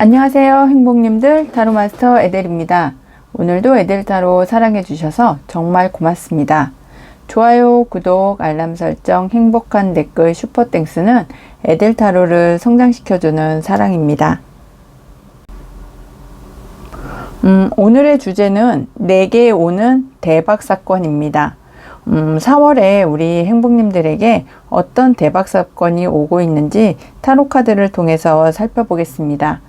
안녕하세요 행복님들, 타로마스터 에델입니다. 오늘도 에델타로 사랑해주셔서 정말 고맙습니다. 좋아요, 구독, 알람 설정, 행복한 댓글, 슈퍼땡스는 에델타로를 성장시켜주는 사랑입니다. 오늘의 주제는 내게 오는 대박 사건입니다. 4월에 우리 행복님들에게 어떤 대박 사건이 오고 있는지 타로카드를 통해서 살펴보겠습니다.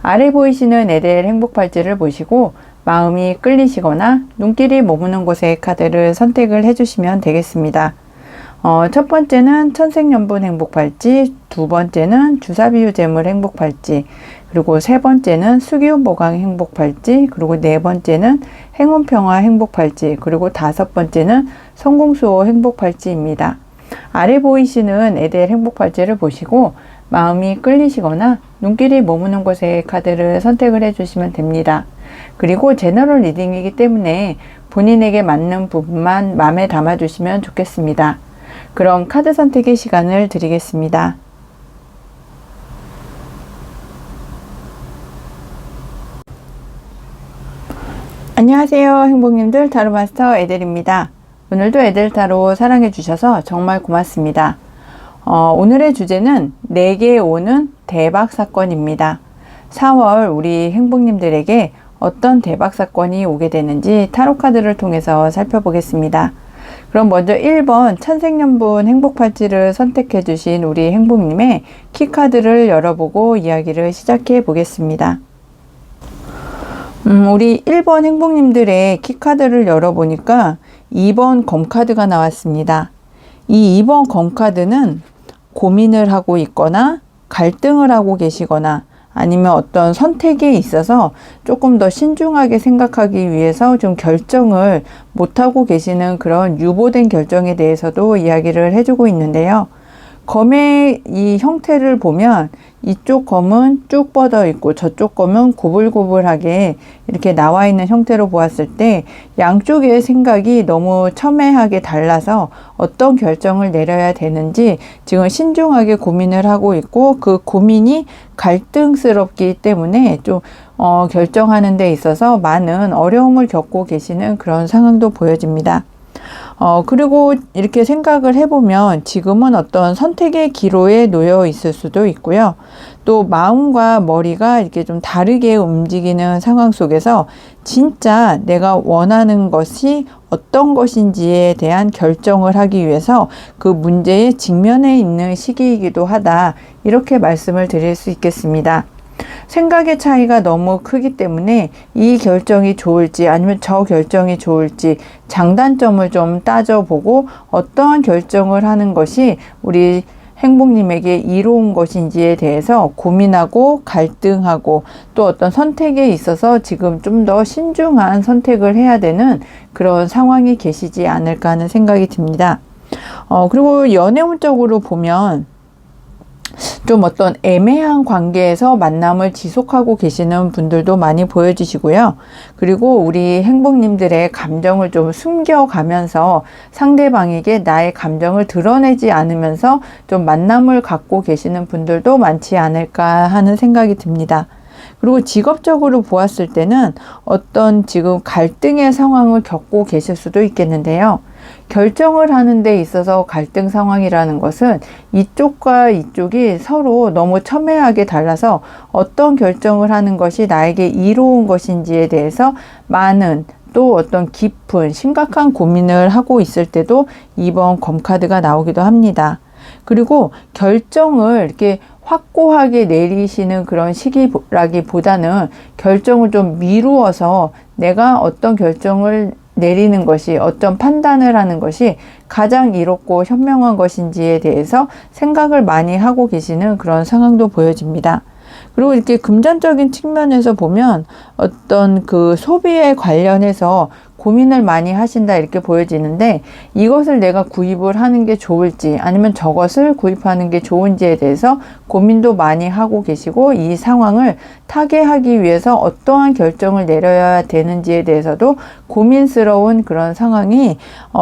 아래 보이시는 에델 행복팔찌를 보시고 마음이 끌리시거나 눈길이 머무는 곳의 카드를 선택을 해주시면 되겠습니다. 첫 번째는 천생연분 행복팔찌, 두 번째는 주사비유 재물 행복팔찌, 그리고 세 번째는 수기운보강 행복팔찌, 그리고 네 번째는 행운평화 행복팔찌, 그리고 다섯 번째는 성공수호 행복팔찌입니다. 아래 보이시는 에델 행복팔찌를 보시고 마음이 끌리시거나 눈길이 머무는 곳의 카드를 선택을 해주시면 됩니다. 그리고 제너럴 리딩이기 때문에 본인에게 맞는 부분만 마음에 담아주시면 좋겠습니다. 그럼 카드 선택의 시간을 드리겠습니다. 안녕하세요 행복님들, 타로마스터 에델입니다. 오늘도 에델타로 사랑해주셔서 정말 고맙습니다. 오늘의 주제는 내게 오는 대박 사건입니다. 4월 우리 행복님들에게 어떤 대박 사건이 오게 되는지 타로카드를 통해서 살펴보겠습니다. 그럼 먼저 1번 천생연분 행복팔찌를 선택해 주신 우리 행복님의 키카드를 열어보고 이야기를 시작해 보겠습니다. 우리 1번 행복님들의 키카드를 열어보니까 2번 검카드가 나왔습니다. 이 2번 검카드는 고민을 하고 있거나 갈등을 하고 계시거나 아니면 어떤 선택에 있어서 조금 더 신중하게 생각하기 위해서 좀 결정을 못하고 계시는 그런 유보된 결정에 대해서도 이야기를 해주고 있는데요. 검의 이 형태를 보면 이쪽 검은 쭉 뻗어 있고 저쪽 검은 고불고불하게 이렇게 나와 있는 형태로 보았을 때 양쪽의 생각이 너무 첨예하게 달라서 어떤 결정을 내려야 되는지 지금 신중하게 고민을 하고 있고, 그 고민이 갈등스럽기 때문에 좀 결정하는 데 있어서 많은 어려움을 겪고 계시는 그런 상황도 보여집니다. 그리고 이렇게 생각을 해보면 지금은 어떤 선택의 기로에 놓여 있을 수도 있고요. 또 마음과 머리가 이렇게 좀 다르게 움직이는 상황 속에서 진짜 내가 원하는 것이 어떤 것인지에 대한 결정을 하기 위해서 그 문제에 직면해 있는 시기이기도 하다, 이렇게 말씀을 드릴 수 있겠습니다. 생각의 차이가 너무 크기 때문에 이 결정이 좋을지 아니면 저 결정이 좋을지 장단점을 좀 따져보고 어떠한 결정을 하는 것이 우리 행복님에게 이로운 것인지에 대해서 고민하고 갈등하고 또 어떤 선택에 있어서 지금 좀 더 신중한 선택을 해야 되는 그런 상황이 계시지 않을까 하는 생각이 듭니다. 그리고 연애운적으로 보면 좀 어떤 애매한 관계에서 만남을 지속하고 계시는 분들도 많이 보여지시고요. 그리고 우리 행복님들의 감정을 좀 숨겨가면서 상대방에게 나의 감정을 드러내지 않으면서 좀 만남을 갖고 계시는 분들도 많지 않을까 하는 생각이 듭니다. 그리고 직업적으로 보았을 때는 어떤 지금 갈등의 상황을 겪고 계실 수도 있겠는데요. 결정을 하는 데 있어서 갈등 상황이라는 것은 이쪽과 이쪽이 서로 너무 첨예하게 달라서 어떤 결정을 하는 것이 나에게 이로운 것인지에 대해서 많은 또 어떤 깊은 심각한 고민을 하고 있을 때도 이번 검카드가 나오기도 합니다. 그리고 결정을 이렇게 확고하게 내리시는 그런 시기라기보다는 결정을 좀 미루어서 내가 어떤 결정을 내리는 것이, 어떤 판단을 하는 것이 가장 이롭고 현명한 것인지에 대해서 생각을 많이 하고 계시는 그런 상황도 보여집니다. 그리고 이렇게 금전적인 측면에서 보면 어떤 그 소비에 관련해서 고민을 많이 하신다, 이렇게 보여지는데 이것을 내가 구입을 하는 게 좋을지 아니면 저것을 구입하는 게 좋은지에 대해서 고민도 많이 하고 계시고, 이 상황을 타개하기 위해서 어떠한 결정을 내려야 되는지에 대해서도 고민스러운 그런 상황이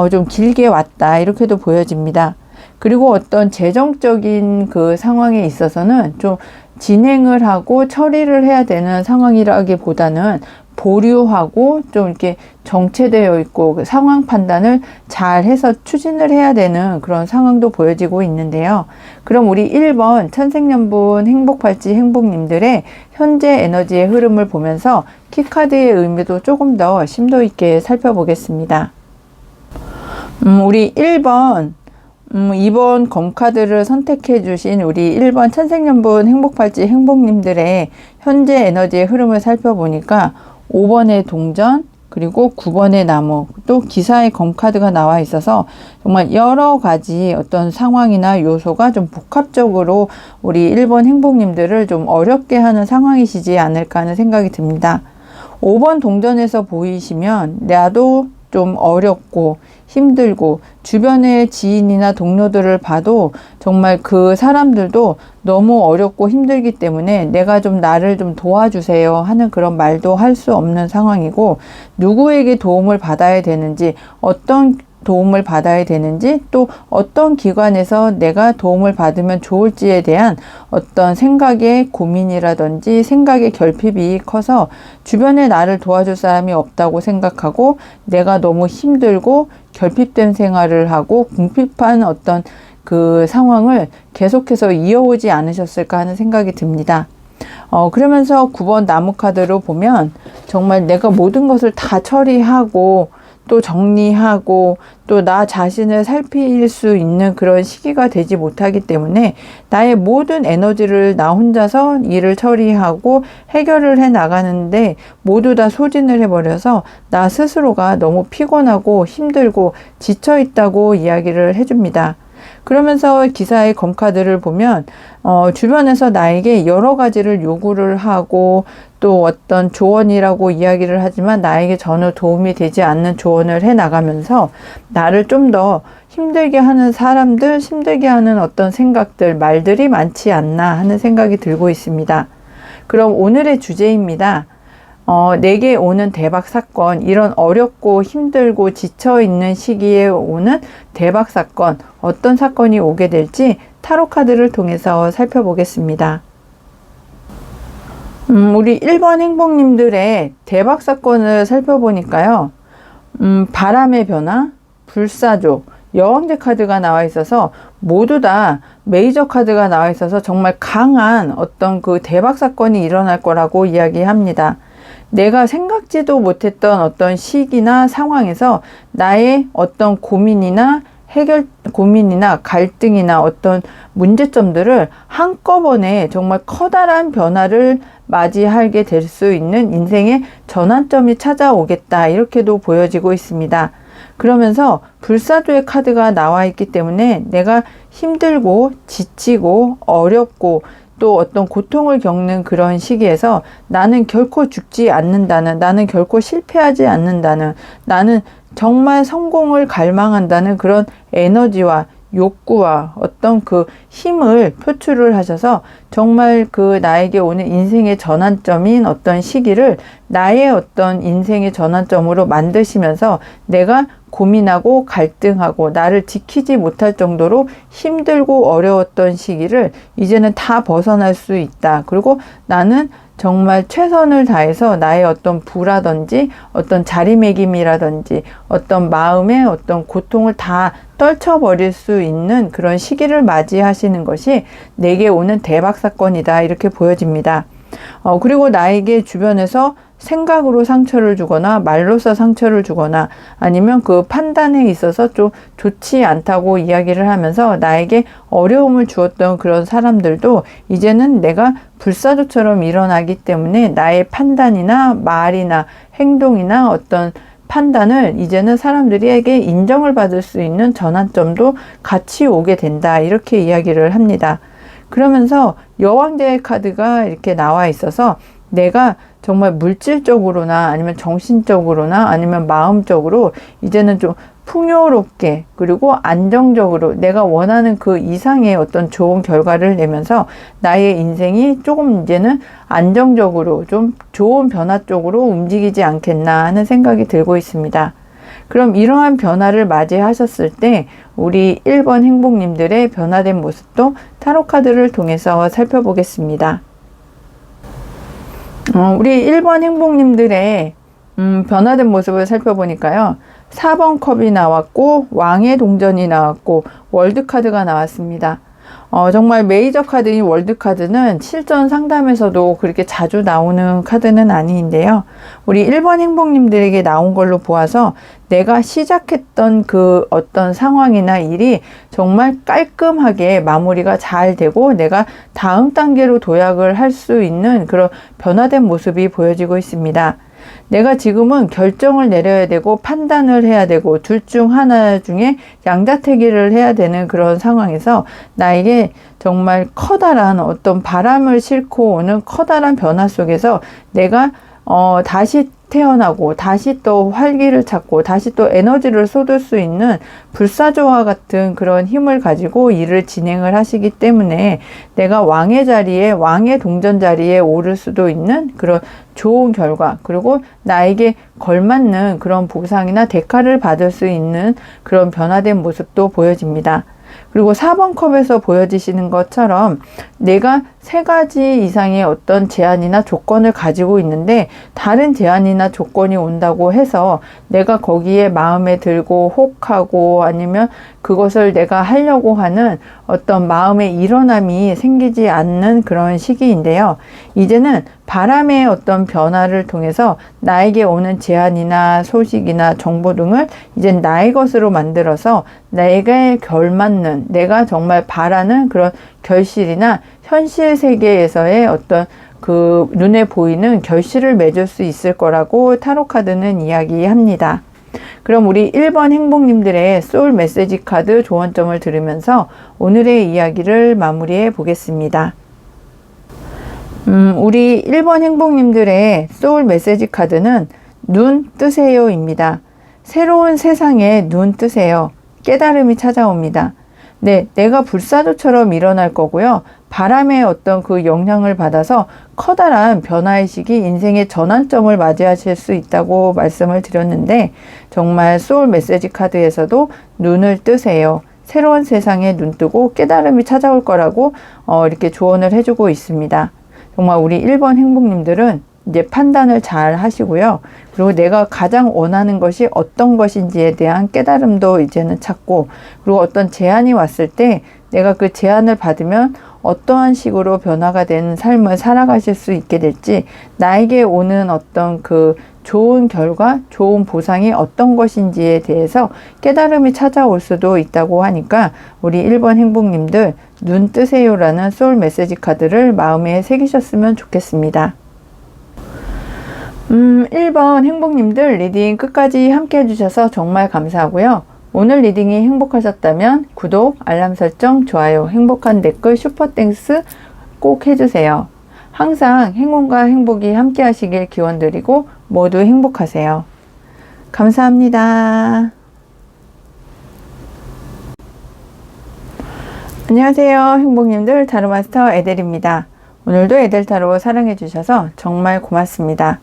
좀 길게 왔다, 이렇게도 보여집니다. 그리고 어떤 재정적인 그 상황에 있어서는 좀 진행을 하고 처리를 해야 되는 상황이라기보다는 보류하고 좀 이렇게 정체되어 있고 그 상황 판단을 잘 해서 추진을 해야 되는 그런 상황도 보여지고 있는데요. 그럼 우리 1번 천생연분 행복팔찌 행복님들의 현재 에너지의 흐름을 보면서 키카드의 의미도 조금 더 심도 있게 살펴보겠습니다. 우리 1번 2번 검카드를 선택해 주신 우리 1번 천생연분 행복팔찌 행복님들의 현재 에너지의 흐름을 살펴보니까 5번의 동전, 그리고 9번의 나무, 또 기사의 검카드가 나와 있어서 정말 여러 가지 어떤 상황이나 요소가 좀 복합적으로 우리 1번 행복님들을 좀 어렵게 하는 상황이시지 않을까 하는 생각이 듭니다. 5번 동전에서 보이시면 나도 좀 어렵고 힘들고 주변의 지인이나 동료들을 봐도 정말 그 사람들도 너무 어렵고 힘들기 때문에 내가 좀 나를 좀 도와주세요 하는 그런 말도 할 수 없는 상황이고, 누구에게 도움을 받아야 되는지, 어떤 도움을 받아야 되는지, 또 어떤 기관에서 내가 도움을 받으면 좋을지에 대한 어떤 생각의 고민이라든지 생각의 결핍이 커서 주변에 나를 도와줄 사람이 없다고 생각하고 내가 너무 힘들고 결핍된 생활을 하고 궁핍한 어떤 그 상황을 계속해서 이어오지 않으셨을까 하는 생각이 듭니다. 그러면서 9번 나무 카드로 보면 정말 내가 모든 것을 다 처리하고 또 정리하고 또 나 자신을 살필 수 있는 그런 시기가 되지 못하기 때문에 나의 모든 에너지를 나 혼자서 일을 처리하고 해결을 해 나가는데 모두 다 소진을 해버려서 나 스스로가 너무 피곤하고 힘들고 지쳐 있다고 이야기를 해줍니다. 그러면서 기사의 검카드를 보면 주변에서 나에게 여러 가지를 요구를 하고 또 어떤 조언이라고 이야기를 하지만 나에게 전혀 도움이 되지 않는 조언을 해 나가면서 나를 좀 더 힘들게 하는 사람들, 힘들게 하는 어떤 생각들, 말들이 많지 않나 하는 생각이 들고 있습니다. 그럼 오늘의 주제입니다. 내게 오는 대박 사건, 이런 어렵고 힘들고 지쳐있는 시기에 오는 대박 사건, 어떤 사건이 오게 될지 타로 카드를 통해서 살펴보겠습니다. 우리 1번 행복님들의 대박 사건을 살펴보니까요. 바람의 변화, 불사조, 여왕제 카드가 나와 있어서 모두 다 메이저 카드가 나와 있어서 정말 강한 어떤 그 대박 사건이 일어날 거라고 이야기합니다. 내가 생각지도 못했던 어떤 시기나 상황에서 나의 어떤 고민이나 갈등이나 어떤 문제점들을 한꺼번에 정말 커다란 변화를 맞이하게 될 수 있는 인생의 전환점이 찾아오겠다, 이렇게도 보여지고 있습니다. 그러면서 불사조의 카드가 나와 있기 때문에 내가 힘들고 지치고 어렵고 또 어떤 고통을 겪는 그런 시기에서 나는 결코 죽지 않는다는, 나는 결코 실패하지 않는다는, 나는 정말 성공을 갈망한다는 그런 에너지와 욕구와 어떤 그 힘을 표출을 하셔서 정말 그 나에게 오는 인생의 전환점인 어떤 시기를 나의 어떤 인생의 전환점으로 만드시면서 내가 고민하고 갈등하고 나를 지키지 못할 정도로 힘들고 어려웠던 시기를 이제는 다 벗어날 수 있다. 그리고 나는 정말 최선을 다해서 나의 어떤 부라든지 어떤 자리매김이라든지 어떤 마음의 어떤 고통을 다 떨쳐버릴 수 있는 그런 시기를 맞이하시는 것이 내게 오는 대박 사건이다, 이렇게 보여집니다. 그리고 나에게 주변에서 생각으로 상처를 주거나 말로써 상처를 주거나 아니면 그 판단에 있어서 좀 좋지 않다고 이야기를 하면서 나에게 어려움을 주었던 그런 사람들도 이제는 내가 불사조처럼 일어나기 때문에 나의 판단이나 말이나 행동이나 어떤 판단을 이제는 사람들에게 인정을 받을 수 있는 전환점도 같이 오게 된다, 이렇게 이야기를 합니다. 그러면서 여왕제의 카드가 이렇게 나와 있어서 내가 정말 물질적으로나 아니면 정신적으로나 아니면 마음적으로 이제는 좀 풍요롭게 그리고 안정적으로 내가 원하는 그 이상의 어떤 좋은 결과를 내면서 나의 인생이 조금 이제는 안정적으로 좀 좋은 변화 쪽으로 움직이지 않겠나 하는 생각이 들고 있습니다. 그럼 이러한 변화를 맞이하셨을 때 우리 1번 행복님들의 변화된 모습도 타로 카드를 통해서 살펴보겠습니다. 우리 1번 행복님들의 변화된 모습을 살펴보니까요. 4번 컵이 나왔고 왕의 동전이 나왔고 월드카드가 나왔습니다. 정말 메이저 카드인 월드카드는 실전 상담에서도 그렇게 자주 나오는 카드는 아닌데요. 우리 1번 행복님들에게 나온 걸로 보아서 내가 시작했던 그 어떤 상황이나 일이 정말 깔끔하게 마무리가 잘 되고 내가 다음 단계로 도약을 할 수 있는 그런 변화된 모습이 보여지고 있습니다. 내가 지금은 결정을 내려야 되고 판단을 해야 되고 둘 중 하나 중에 양자택일을 해야 되는 그런 상황에서 나에게 정말 커다란 어떤 바람을 싣고 오는 커다란 변화 속에서 내가 다시 태어나고 다시 또 활기를 찾고 다시 또 에너지를 쏟을 수 있는 불사조와 같은 그런 힘을 가지고 일을 진행을 하시기 때문에 내가 왕의 자리에 왕의 동전 자리에 오를 수도 있는 그런 좋은 결과 그리고 나에게 걸맞는 그런 보상이나 대가를 받을 수 있는 그런 변화된 모습도 보여집니다. 그리고 4번 컵에서 보여지시는 것처럼 내가 3가지 이상의 어떤 제한이나 조건을 가지고 있는데 다른 제한이나 조건이 온다고 해서 내가 거기에 마음에 들고 혹하고 아니면 그것을 내가 하려고 하는 어떤 마음의 일어남이 생기지 않는 그런 시기인데요. 이제는 바람의 어떤 변화를 통해서 나에게 오는 제안이나 소식이나 정보 등을 이제 나의 것으로 만들어서 내게 걸맞는 내가 정말 바라는 그런 결실이나 현실 세계에서의 어떤 그 눈에 보이는 결실을 맺을 수 있을 거라고 타로 카드는 이야기합니다. 그럼 우리 1번 행복님들의 소울 메시지 카드 조언점을 들으면서 오늘의 이야기를 마무리해 보겠습니다. 우리 1번 행복님들의 소울 메시지 카드는 눈 뜨세요 입니다. 새로운 세상에 눈 뜨세요. 깨달음이 찾아옵니다. 네, 내가 불사조처럼 일어날 거고요. 바람의 어떤 그 영향을 받아서 커다란 변화의 시기, 인생의 전환점을 맞이하실 수 있다고 말씀을 드렸는데 정말 소울 메시지 카드에서도 눈을 뜨세요. 새로운 세상에 눈 뜨고 깨달음이 찾아올 거라고 이렇게 조언을 해주고 있습니다. 정말 우리 1번 행복님들은 이제 판단을 잘 하시고요. 그리고 내가 가장 원하는 것이 어떤 것인지에 대한 깨달음도 이제는 찾고 그리고 어떤 제안이 왔을 때 내가 그 제안을 받으면 어떠한 식으로 변화가 되는 삶을 살아가실 수 있게 될지 나에게 오는 어떤 그 좋은 결과, 좋은 보상이 어떤 것인지에 대해서 깨달음이 찾아올 수도 있다고 하니까 우리 1번 행복님들 눈 뜨세요라는 소울 메시지 카드를 마음에 새기셨으면 좋겠습니다. 1번 행복님들 리딩 끝까지 함께 해주셔서 정말 감사하고요. 오늘 리딩이 행복하셨다면 구독, 알람 설정, 좋아요, 행복한 댓글, 슈퍼땡스 꼭 해주세요. 항상 행운과 행복이 함께 하시길 기원드리고 모두 행복하세요. 감사합니다. 안녕하세요. 행복님들 타로마스터 에델입니다. 오늘도 에델타로 사랑해주셔서 정말 고맙습니다.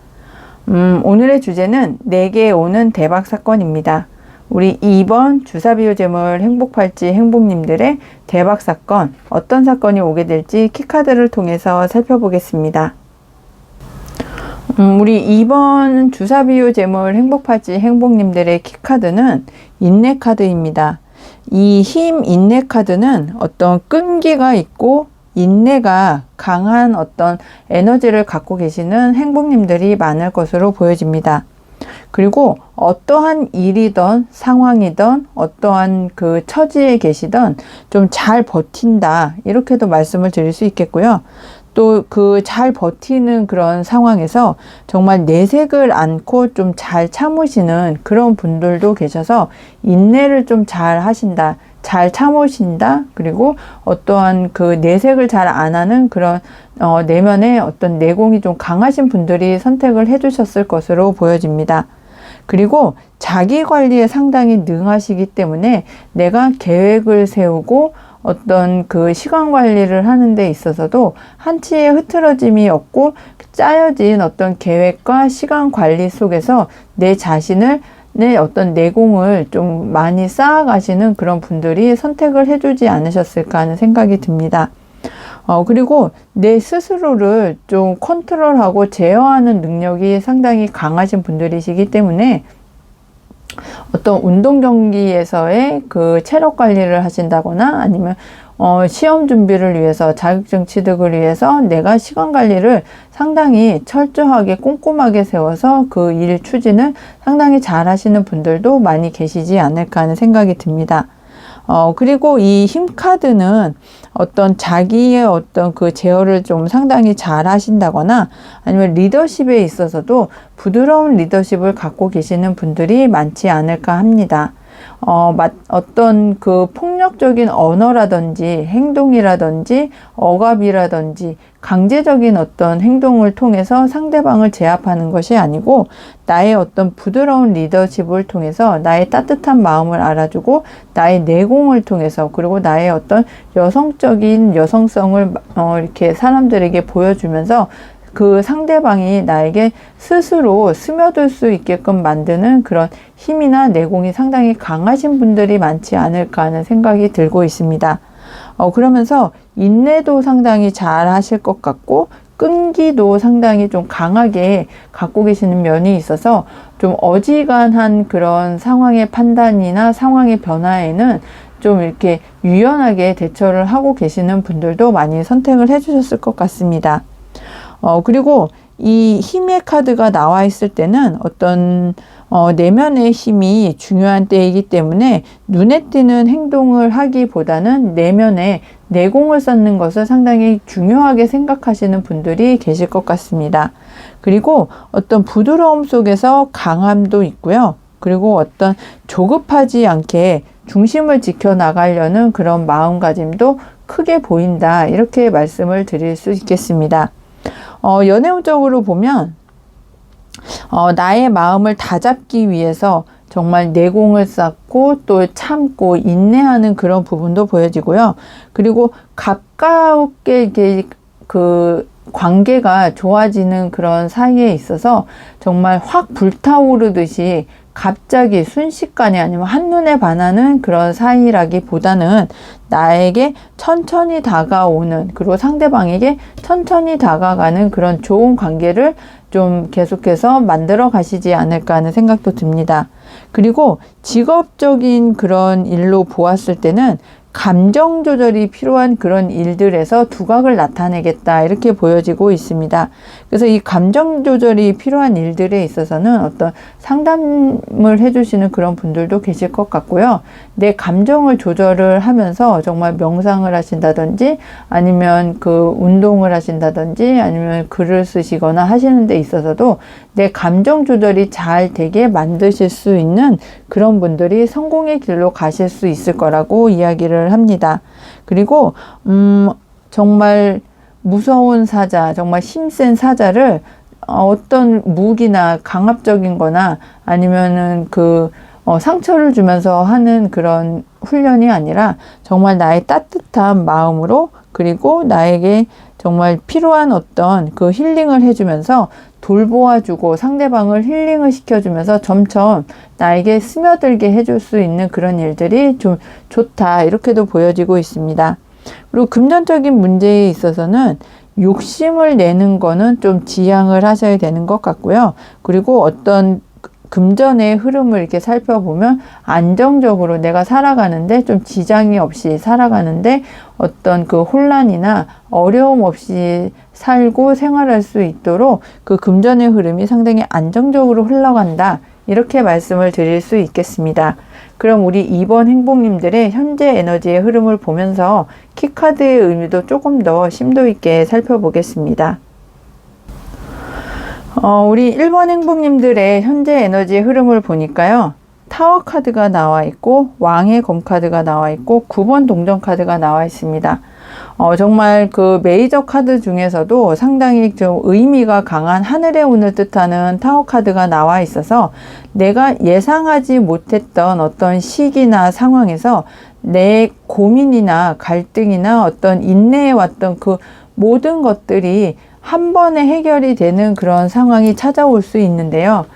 오늘의 주제는 내게 오는 대박 사건입니다. 우리 2번 주사비유 재물 행복팔찌 행복님들의 대박 사건, 어떤 사건이 오게 될지 키카드를 통해서 살펴보겠습니다. 우리 2번 주사비유 재물 행복팔찌 행복님들의 키카드는 인내 카드입니다. 이 힘 인내 카드는 어떤 끈기가 있고 인내가 강한 어떤 에너지를 갖고 계시는 행복님들이 많을 것으로 보여집니다. 그리고 어떠한 일이든 상황이든 어떠한 그 처지에 계시든 좀 잘 버틴다 이렇게도 말씀을 드릴 수 있겠고요. 또 그 잘 버티는 그런 상황에서 정말 내색을 않고 좀 잘 참으시는 그런 분들도 계셔서 인내를 좀 잘 하신다. 잘 참으신다. 그리고 어떠한 그 내색을 잘 안 하는 그런 내면의 어떤 내공이 좀 강하신 분들이 선택을 해주셨을 것으로 보여집니다. 그리고 자기 관리에 상당히 능하시기 때문에 내가 계획을 세우고 어떤 그 시간 관리를 하는 데 있어서도 한치의 흐트러짐이 없고 짜여진 어떤 계획과 시간 관리 속에서 내 자신을 어떤 내공을 좀 많이 쌓아가시는 그런 분들이 선택을 해주지 않으셨을까 하는 생각이 듭니다. 그리고 내 스스로를 좀 컨트롤하고 제어하는 능력이 상당히 강하신 분들이시기 때문에 어떤 운동 경기에서의 그 체력 관리를 하신다거나 아니면 시험 준비를 위해서 자격증 취득을 위해서 내가 시간 관리를 상당히 철저하게 꼼꼼하게 세워서 그 일 추진을 상당히 잘 하시는 분들도 많이 계시지 않을까 하는 생각이 듭니다. 그리고 이 힘카드는 어떤 자기의 어떤 그 제어를 좀 상당히 잘 하신다거나 아니면 리더십에 있어서도 부드러운 리더십을 갖고 계시는 분들이 많지 않을까 합니다. 어떤 그 폭력적인 언어라든지 행동이라든지 억압이라든지 강제적인 어떤 행동을 통해서 상대방을 제압하는 것이 아니고 나의 어떤 부드러운 리더십을 통해서 나의 따뜻한 마음을 알아주고 나의 내공을 통해서 그리고 나의 어떤 여성적인 여성성을 이렇게 사람들에게 보여주면서 그 상대방이 나에게 스스로 스며들 수 있게끔 만드는 그런 힘이나 내공이 상당히 강하신 분들이 많지 않을까 하는 생각이 들고 있습니다. 그러면서 인내도 상당히 잘 하실 것 같고 끈기도 상당히 좀 강하게 갖고 계시는 면이 있어서 좀 어지간한 그런 상황의 판단이나 상황의 변화에는 좀 이렇게 유연하게 대처를 하고 계시는 분들도 많이 선택을 해주셨을 것 같습니다. 그리고 이 힘의 카드가 나와 있을 때는 어떤 내면의 힘이 중요한 때이기 때문에 눈에 띄는 행동을 하기보다는 내면에 내공을 쌓는 것을 상당히 중요하게 생각하시는 분들이 계실 것 같습니다. 그리고 어떤 부드러움 속에서 강함도 있고요. 그리고 어떤 조급하지 않게 중심을 지켜나가려는 그런 마음가짐도 크게 보인다. 이렇게 말씀을 드릴 수 있겠습니다. 연애운적으로 보면 나의 마음을 다잡기 위해서 정말 내공을 쌓고 또 참고 인내하는 그런 부분도 보여지고요. 그리고 가깝게 이렇게 그 관계가 좋아지는 그런 사이에 있어서 정말 확 불타오르듯이 갑자기 순식간에 아니면 한눈에 반하는 그런 사이라기보다는 나에게 천천히 다가오는 그리고 상대방에게 천천히 다가가는 그런 좋은 관계를 좀 계속해서 만들어 가시지 않을까 하는 생각도 듭니다. 그리고 직업적인 그런 일로 보았을 때는 감정 조절이 필요한 그런 일들에서 두각을 나타내겠다 이렇게 보여지고 있습니다. 그래서 이 감정 조절이 필요한 일들에 있어서는 어떤 상담을 해주시는 그런 분들도 계실 것 같고요. 내 감정을 조절을 하면서 정말 명상을 하신다든지 아니면 그 운동을 하신다든지 아니면 글을 쓰시거나 하시는 데 있어서도 내 감정 조절이 잘 되게 만드실 수 있는 그런 분들이 성공의 길로 가실 수 있을 거라고 이야기를 합니다. 그리고 정말 무서운 사자, 정말 힘센 사자를 어떤 무기나 강압적인 거나 아니면은 상처를 주면서 하는 그런 훈련이 아니라 정말 나의 따뜻한 마음으로 그리고 나에게 정말 필요한 어떤 그 힐링을 해주면서 돌보아주고 상대방을 힐링을 시켜주면서 점점 나에게 스며들게 해줄 수 있는 그런 일들이 좀 좋다 이렇게도 보여지고 있습니다. 그리고 금전적인 문제에 있어서는 욕심을 내는 거는 좀 지양을 하셔야 되는 것 같고요. 그리고 어떤 금전의 흐름을 이렇게 살펴보면 안정적으로 내가 살아가는데 좀 지장이 없이 살아가는데 어떤 그 혼란이나 어려움 없이 살고 생활할 수 있도록 그 금전의 흐름이 상당히 안정적으로 흘러간다. 이렇게 말씀을 드릴 수 있겠습니다. 그럼 우리 2번 행복님들의 현재 에너지의 흐름을 보면서 키카드의 의미도 조금 더 심도 있게 살펴보겠습니다. 우리 1번 행복님들의 현재 에너지의 흐름을 보니까요. 타워 카드가 나와 있고 왕의 검 카드가 나와 있고 9번 동전 카드가 나와 있습니다. 정말 그 메이저 카드 중에서도 상당히 좀 의미가 강한 하늘의 운을 뜻하는 타워 카드가 나와 있어서 내가 예상하지 못했던 어떤 시기나 상황에서 내 고민이나 갈등이나 어떤 인내해 왔던 그 모든 것들이 한 번에 해결이 되는 그런 상황이 찾아올 수 있는데요.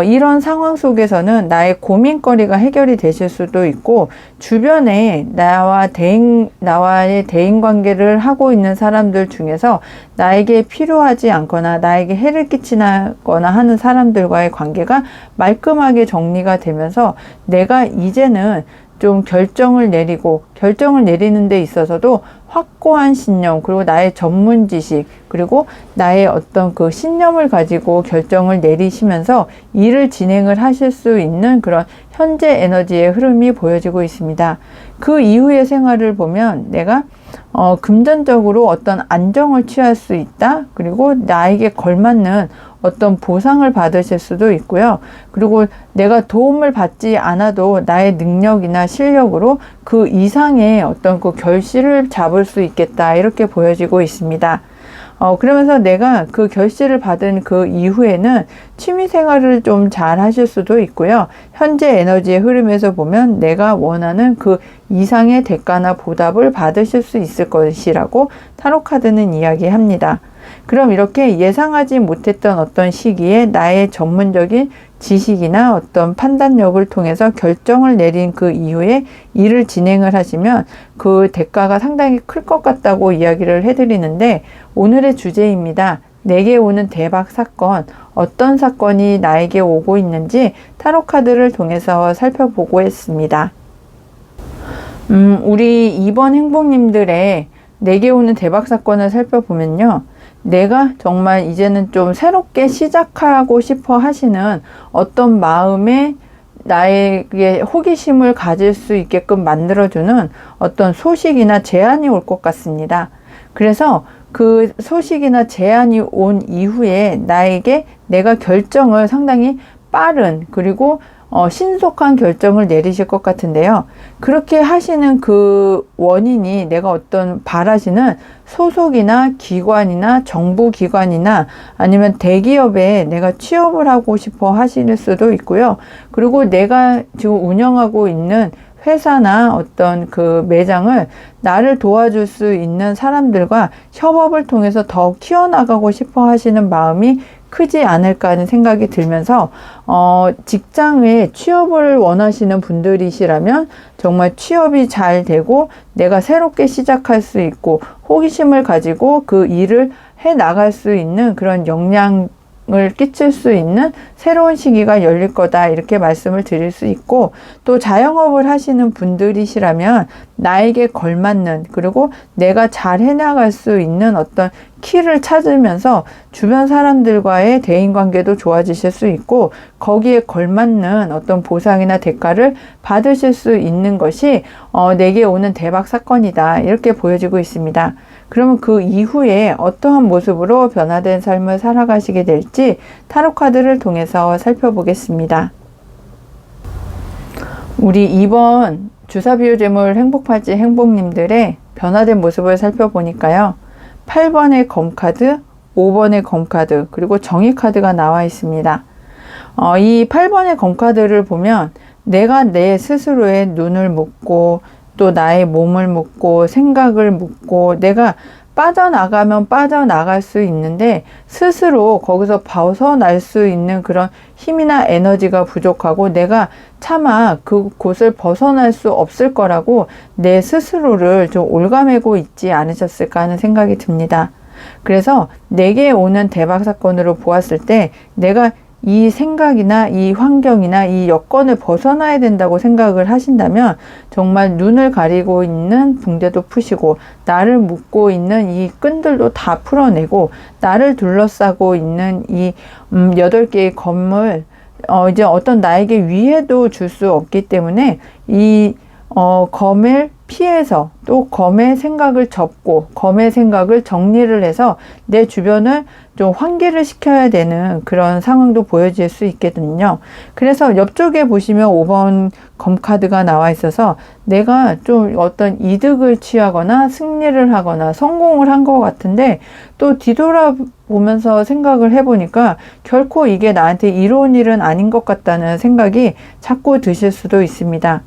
이런 상황 속에서는 나의 고민거리가 해결이 되실 수도 있고, 주변에 나와의 대인 관계를 하고 있는 사람들 중에서 나에게 필요하지 않거나 나에게 해를 끼치거나 하는 사람들과의 관계가 말끔하게 정리가 되면서 내가 이제는 좀 결정을 내리는 데 있어서도 확고한 신념, 그리고 나의 전문 지식, 그리고 나의 어떤 그 신념을 가지고 결정을 내리시면서 일을 진행을 하실 수 있는 그런 현재 에너지의 흐름이 보여지고 있습니다. 그 이후의 생활을 보면 내가 금전적으로 어떤 안정을 취할 수 있다. 그리고 나에게 걸맞는 어떤 보상을 받으실 수도 있고요. 그리고 내가 도움을 받지 않아도 나의 능력이나 실력으로 그 이상의 어떤 그 결실을 잡을 수 있겠다. 이렇게 보여지고 있습니다. 그러면서 내가 그 결실을 받은 그 이후에는 취미 생활을 좀 잘 하실 수도 있고요. 현재 에너지의 흐름에서 보면 내가 원하는 그 이상의 대가나 보답을 받으실 수 있을 것이라고 타로 카드는 이야기합니다. 그럼 이렇게 예상하지 못했던 어떤 시기에 나의 전문적인 지식이나 어떤 판단력을 통해서 결정을 내린 그 이후에 일을 진행을 하시면 그 대가가 상당히 클 것 같다고 이야기를 해드리는데, 오늘의 주제입니다. 내게 오는 대박 사건, 어떤 사건이 나에게 오고 있는지 타로 카드를 통해서 살펴보고 했습니다. 우리 이번 행복님들의 내게 오는 대박 사건을 살펴보면요. 내가 정말 이제는 좀 새롭게 시작하고 싶어 하시는 어떤 마음에 나에게 호기심을 가질 수 있게끔 만들어주는 어떤 소식이나 제안이 올 것 같습니다. 그래서 그 소식이나 제안이 온 이후에 나에게 내가 결정을 상당히 빠른, 그리고 신속한 결정을 내리실 것 같은데요. 그렇게 하시는 그 원인이 내가 어떤 바라시는 소속이나 기관이나 정부기관이나 아니면 대기업에 내가 취업을 하고 싶어 하실 수도 있고요. 그리고 내가 지금 운영하고 있는 회사나 어떤 그 매장을 나를 도와줄 수 있는 사람들과 협업을 통해서 더욱 키워나가고 싶어 하시는 마음이 크지 않을까 하는 생각이 들면서 직장에 취업을 원하시는 분들이시라면 정말 취업이 잘 되고 내가 새롭게 시작할 수 있고 호기심을 가지고 그 일을 해 나갈 수 있는 그런 역량을 끼칠 수 있는 새로운 시기가 열릴 거다, 이렇게 말씀을 드릴 수 있고, 또 자영업을 하시는 분들이시라면 나에게 걸맞는, 그리고 내가 잘 해나갈 수 있는 어떤 키를 찾으면서 주변 사람들과의 대인관계도 좋아지실 수 있고, 거기에 걸맞는 어떤 보상이나 대가를 받으실 수 있는 것이 내게 오는 대박 사건이다, 이렇게 보여지고 있습니다. 그러면 그 이후에 어떠한 모습으로 변화된 삶을 살아가시게 될지 타로 카드를 통해서 살펴보겠습니다. 우리 이번 주사비유재물 행복팔찌 행복님들의 변화된 모습을 살펴보니까요. 8번의 검카드, 5번의 검카드, 그리고 정의카드가 나와 있습니다. 이 8번의 검카드를 보면 내가 내 스스로의 눈을 묶고 또 나의 몸을 묶고 생각을 묶고 내가 빠져나가면 빠져나갈 수 있는데 스스로 거기서 벗어날 수 있는 그런 힘이나 에너지가 부족하고 내가 차마 그곳을 벗어날 수 없을 거라고 내 스스로를 좀 올가매고 있지 않으셨을까 하는 생각이 듭니다. 그래서 내게 오는 대박 사건으로 보았을 때 내가 이 생각이나 이 환경이나 이 여건을 벗어나야 된다고 생각을 하신다면 정말 눈을 가리고 있는 붕대도 푸시고 나를 묶고 있는 이 끈들도 다 풀어내고 나를 둘러싸고 있는 이 8개의 검을 이제 어떤 나에게 위해도 줄 수 없기 때문에 이 검을 피해서 또 검의 생각을 접고 검의 생각을 정리를 해서 내 주변을 좀 환기를 시켜야 되는 그런 상황도 보여질 수 있거든요. 그래서 옆쪽에 보시면 5번 검카드가 나와 있어서 내가 좀 어떤 이득을 취하거나 승리를 하거나 성공을 한 것 같은데 또 뒤돌아보면서 생각을 해보니까 결코 이게 나한테 이로운 일은 아닌 것 같다는 생각이 자꾸 드실 수도 있습니다.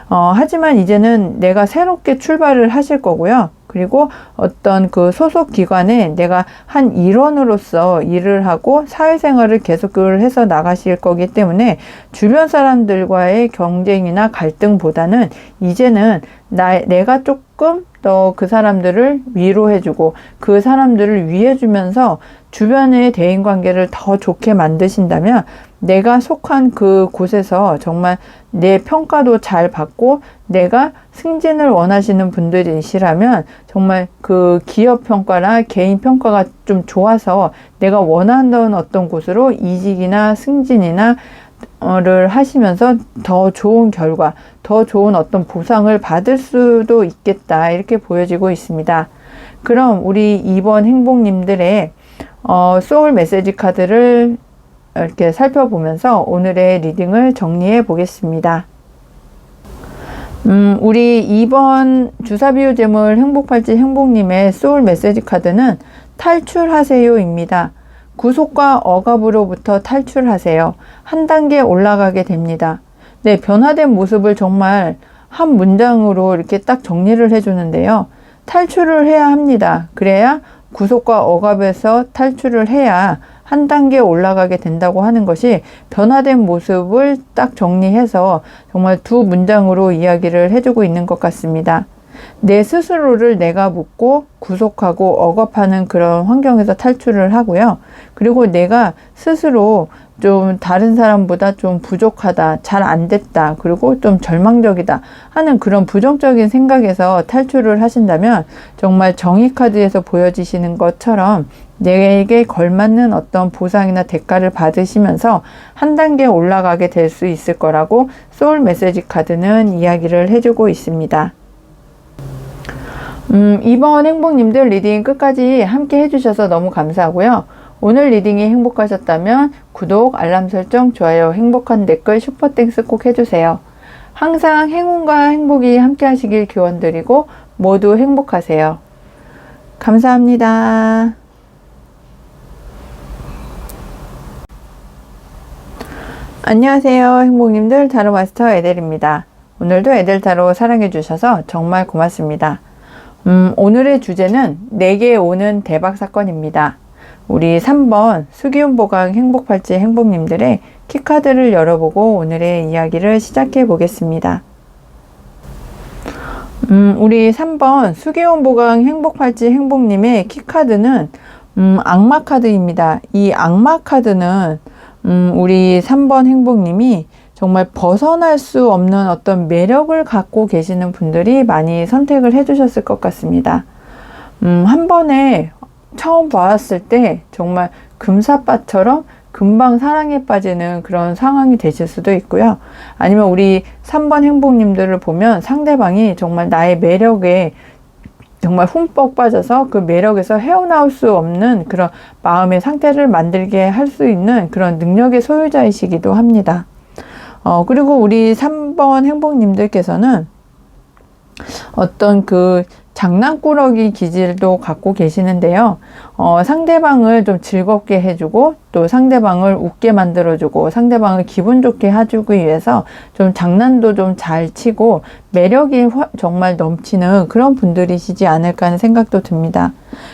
하지만 이제는 내가 새롭게 출발을 하실 거고요. 그리고 어떤 그 소속 기관에 내가 한 일원으로서 일을 하고 사회생활을 계속을 해서 나가실 거기 때문에 주변 사람들과의 경쟁이나 갈등보다는 이제는 내가 조금 더 그 사람들을 위로해주고 그 사람들을 위해주면서 주변의 대인관계를 더 좋게 만드신다면 내가 속한 그 곳에서 정말 내 평가도 잘 받고 내가 승진을 원하시는 분들이시라면 정말 그 기업 평가나 개인 평가가 좀 좋아서 내가 원하는 어떤 곳으로 이직이나 승진이나 를 하시면서 더 좋은 결과, 더 좋은 어떤 보상을 받을 수도 있겠다 이렇게 보여지고 있습니다. 그럼 우리 2번 행복님들의 소울 메시지 카드를 이렇게 살펴보면서 오늘의 리딩을 정리해 보겠습니다. 우리 2번 주사비유 재물 행복팔찌 행복님의 소울 메시지 카드는 탈출하세요입니다. 구속과 억압으로부터 탈출하세요. 한 단계 올라가게 됩니다. 네, 변화된 모습을 정말 한 문장으로 이렇게 딱 정리를 해주는데요. 탈출을 해야 합니다. 그래야 구속과 억압에서 탈출을 해야 한 단계 올라가게 된다고 하는 것이 변화된 모습을 딱 정리해서 정말 두 문장으로 이야기를 해주고 있는 것 같습니다. 내 스스로를 내가 묻고 구속하고 억압하는 그런 환경에서 탈출을 하고요. 그리고 내가 스스로 좀 다른 사람보다 좀 부족하다, 잘 안 됐다, 그리고 좀 절망적이다 하는 그런 부정적인 생각에서 탈출을 하신다면 정말 정의 카드에서 보여지시는 것처럼 내게 걸맞는 어떤 보상이나 대가를 받으시면서 한 단계 올라가게 될 수 있을 거라고 소울 메시지 카드는 이야기를 해주고 있습니다. 이번 행복님들 리딩 끝까지 함께 해주셔서 너무 감사하고요. 오늘 리딩이 행복하셨다면 구독, 알람 설정, 좋아요, 행복한 댓글, 슈퍼땡스 꼭 해주세요. 항상 행운과 행복이 함께 하시길 기원드리고 모두 행복하세요. 감사합니다. 안녕하세요. 행복님들 타로 마스터 에델입니다. 오늘도 에델 타로 사랑해주셔서 정말 고맙습니다. 오늘의 주제는 내게 오는 대박 사건입니다. 우리 3번 수기운 보강 행복팔찌 행복님들의 키카드를 열어보고 오늘의 이야기를 시작해 보겠습니다. 우리 3번 수기운 보강 행복팔찌 행복님의 키카드는 악마 카드입니다. 이 악마 카드는 우리 3번 행복님이 정말 벗어날 수 없는 어떤 매력을 갖고 계시는 분들이 많이 선택을 해주셨을 것 같습니다. 한 번에 처음 봤을 때 정말 금사빠처럼 금방 사랑에 빠지는 그런 상황이 되실 수도 있고요. 아니면 우리 3번 행복님들을 보면 상대방이 정말 나의 매력에 정말 흠뻑 빠져서 그 매력에서 헤어나올 수 없는 그런 마음의 상태를 만들게 할 수 있는 그런 능력의 소유자이시기도 합니다. 그리고 우리 3번 행복님들께서는 어떤 그 장난꾸러기 기질도 갖고 계시는데요. 상대방을 좀 즐겁게 해주고 또 상대방을 웃게 만들어주고 상대방을 기분 좋게 해주기 위해서 좀 장난도 좀 잘 치고 매력이 정말 넘치는 그런 분들이시지 않을까 하는 생각도 듭니다.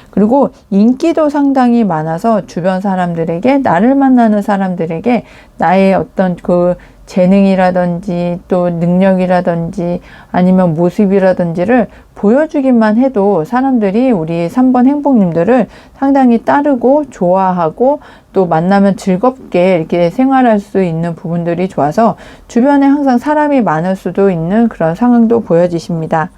그리고 인기도 상당히 많아서 주변 사람들에게 나를 만나는 사람들에게 나의 어떤 그 재능이라든지 또 능력이라든지 아니면 모습이라든지를 보여주기만 해도 사람들이 우리 3번 행복님들을 상당히 따르고 좋아하고 또 만나면 즐겁게 이렇게 생활할 수 있는 부분들이 좋아서 주변에 항상 사람이 많을 수도 있는 그런 상황도 보여지십니다.